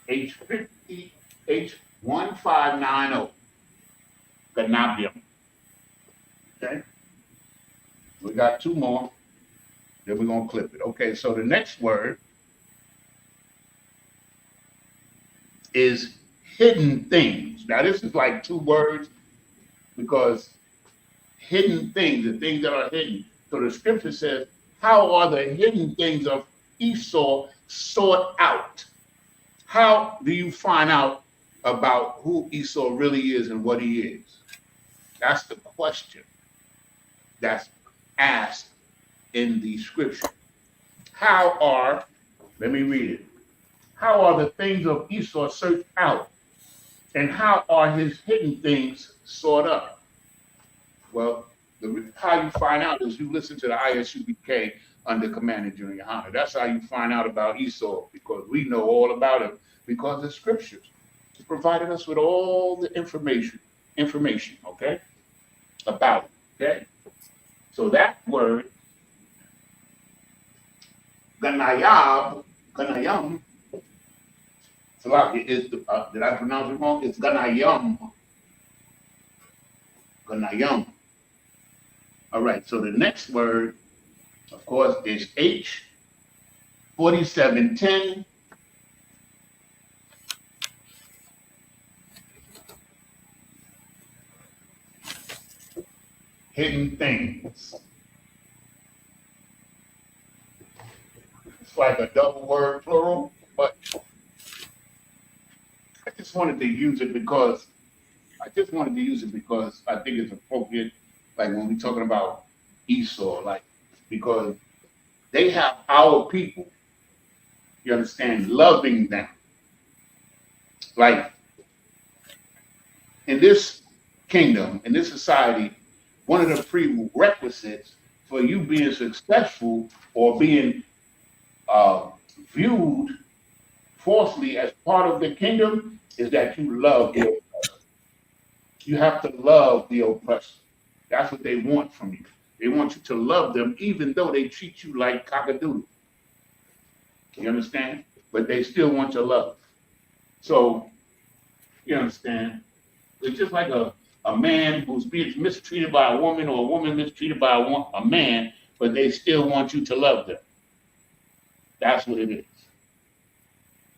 H50, H1590. Ganapium. Okay? We got two more. Then we're going to clip it. Okay, so the next word is hidden things. Now, this is like two words because hidden things, the things that are hidden. So the scripture says, how are the hidden things of Esau sought out? How do you find out about who Esau really is and what he is? That's the question that's asked in the scripture. How are, let me read it. How are the things of Esau searched out? And how are his hidden things sought up? Well, how you find out is you listen to the Isupk under Commander Junior Hunter. That's how you find out about Esau, because we know all about him because the scriptures provided us with all the information, okay, about it, okay? So that word, Ganayam, is, did I pronounce it wrong? It's Ganayam. All right, so the next word, of course, is H4710. Hidden things. It's like a double word plural, but I just wanted to use it because I think it's appropriate, like when we're talking about Esau, like because they have our people, you understand, loving them. Like in this kingdom, in this society, one of the prerequisites for you being successful or being viewed falsely as part of the kingdom is that you love the oppressor. You have to love the oppressor. That's what they want from you. They want you to love them even though they treat you like cockadoodle. You understand? But they still want your love. So, you understand? It's just like a man who's being mistreated by a woman or a woman mistreated by a man, but they still want you to love them. That's what it is.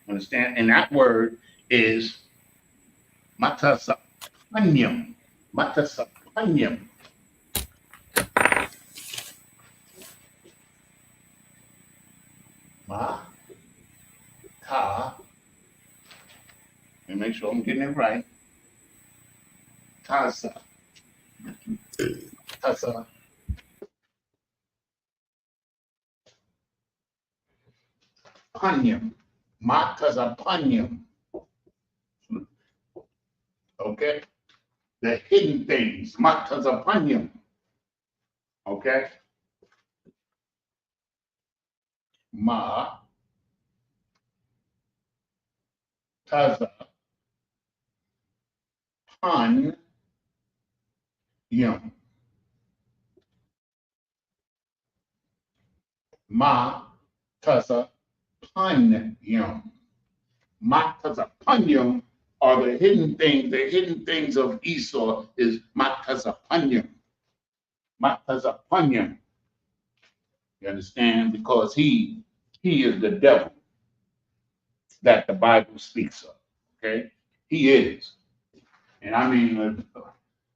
Understand? And that word is matasapanyam. Matasapanyam. Ma ta. Let me make sure I'm getting it right. Tasa. Tasa. Panyam. Matasapanyam. Okay? The hidden things. Matasapanyam. Okay? Ma taza pan yum. Ma taza pan yum. Ma taza pan yum are the hidden things. The hidden things of Esau is ma taza pan yum. Ma taza pan yum. You understand? Because he is the devil that the Bible speaks of. Okay? He is. And I mean,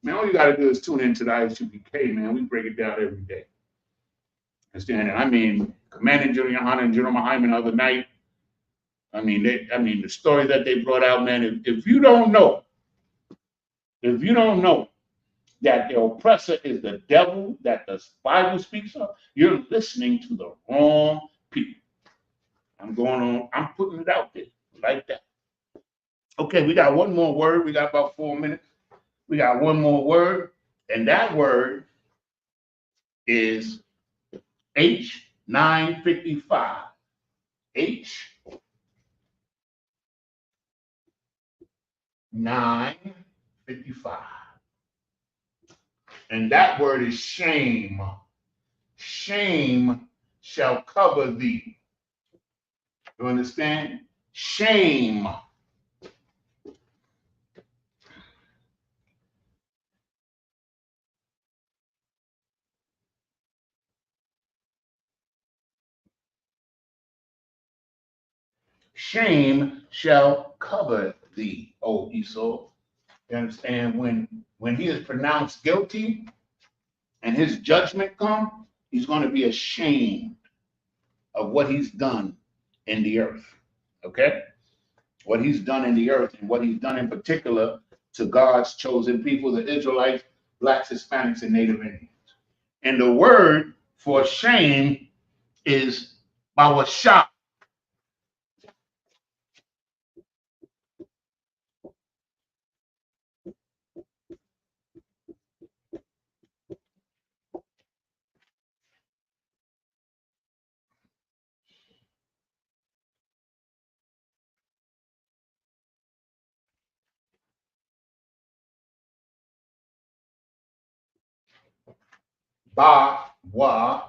man, all you got to do is tune into the Isupk, man. We break it down every day. Understand? And I mean, Commander Junior Hunter and General Hyman the other night. I mean, the story that they brought out, man. If you don't know that the oppressor is the devil that the Bible speaks of, you're listening to the wrong people. I'm going on, I'm putting it out there like that. Okay, we got one more word. We got about 4 minutes. We got one more word, and that word is H955. H955. And that word is shame. Shame shall cover thee. You understand? Shame. Shame shall cover thee, O Esau. You understand? When he is pronounced guilty and his judgment come, he's going to be ashamed of what he's done in the earth. Okay? What he's done in the earth and what he's done in particular to God's chosen people, the Israelites, blacks, Hispanics, and Native Indians. And the word for shame is bawasha. Ba-wa-sha.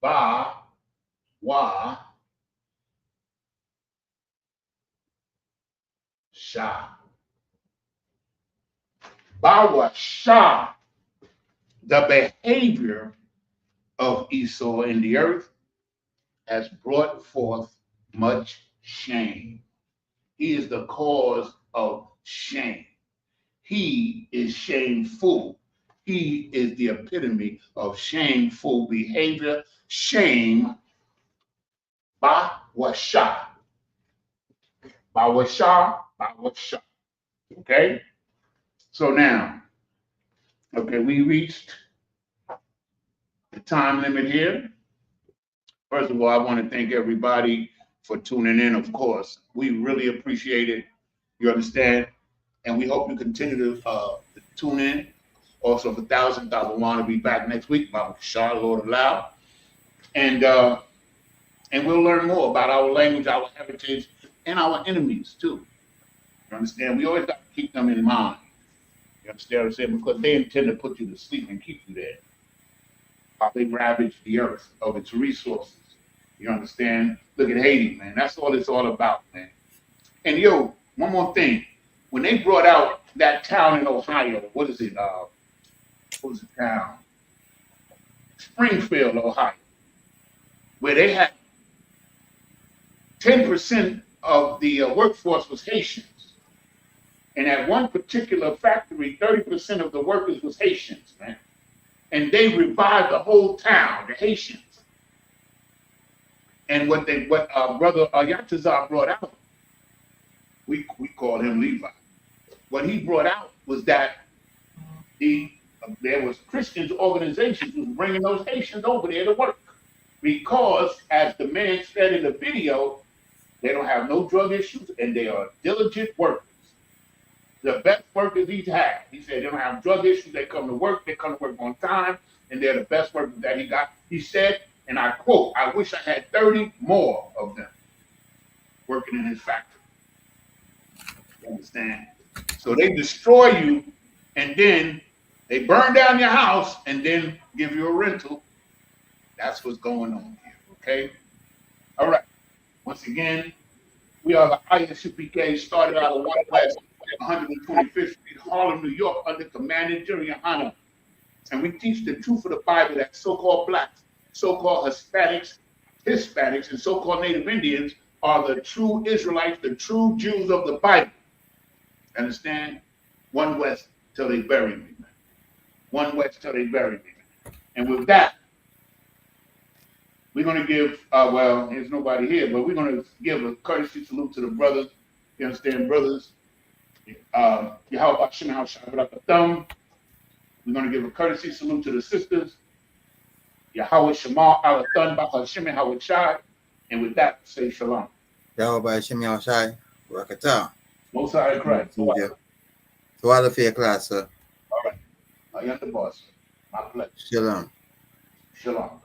Ba-wa-sha. Ba-wa-sha. The behavior of Esau in the earth has brought forth much shame. He is the cause of shame. He is shameful. He is the epitome of shameful behavior. Shame, bawasha. Bawasha, bawasha. Okay? So now, okay, we reached the time limit here. First of all, I want to thank everybody for tuning in, of course. We really appreciate it. You understand? And we hope you continue to tune in. Also, for thousands, I want to be back next week, by Shah, Lord allow. And we'll learn more about our language, our heritage, and our enemies, too. You understand? We always got to keep them in mind. You understand what I'm saying? Because they intend to put you to sleep and keep you there while they ravage the earth of its resources. You understand? Look at Haiti, man. That's all it's all about, man. And yo, one more thing. When they brought out that town in Ohio, what is it? What was the town? Springfield, Ohio, where they had 10% of the workforce was Haitians. And at one particular factory, 30% of the workers was Haitians, man. And they revived the whole town, the Haitians. And what Brother Yatazar brought out, we call him Levi. What he brought out was that there was Christians organizations who was bringing those Haitians over there to work. Because, as the man said in the video, they don't have no drug issues and they are diligent workers. The best workers he's had. He said they don't have drug issues. They come to work on time, and they're the best workers that he got. He said, and I quote, I wish I had 30 more of them working in his factory. You understand? So they destroy you, and then they burn down your house, and then give you a rental. That's what's going on here, okay? All right. Once again, we are the Isupk, started out of 1 West 125th Street, Harlem, New York, under Commander Juliana. And we teach the truth of the Bible that so-called blacks, so-called Hispanics, and so-called Native Indians are the true Israelites, the true Jews of the Bible. Understand? 1 West till they bury me, man. 1 West till they bury me, man. And with that, we're going to give, well, there's nobody here, but we're going to give a courtesy salute to the brothers. You understand, brothers? Yahweh Shimon Hashai without the thumb. We're going to give a courtesy salute to the sisters. Yahweh Shema Alathon Baka Shimon Hawashai. And with that, say shalom. Yahweh Shem Yahushai, Rakatah. Most High Christ. All To all of your class, sir. right. I am the boss. My pleasure. Shalom. Shalom.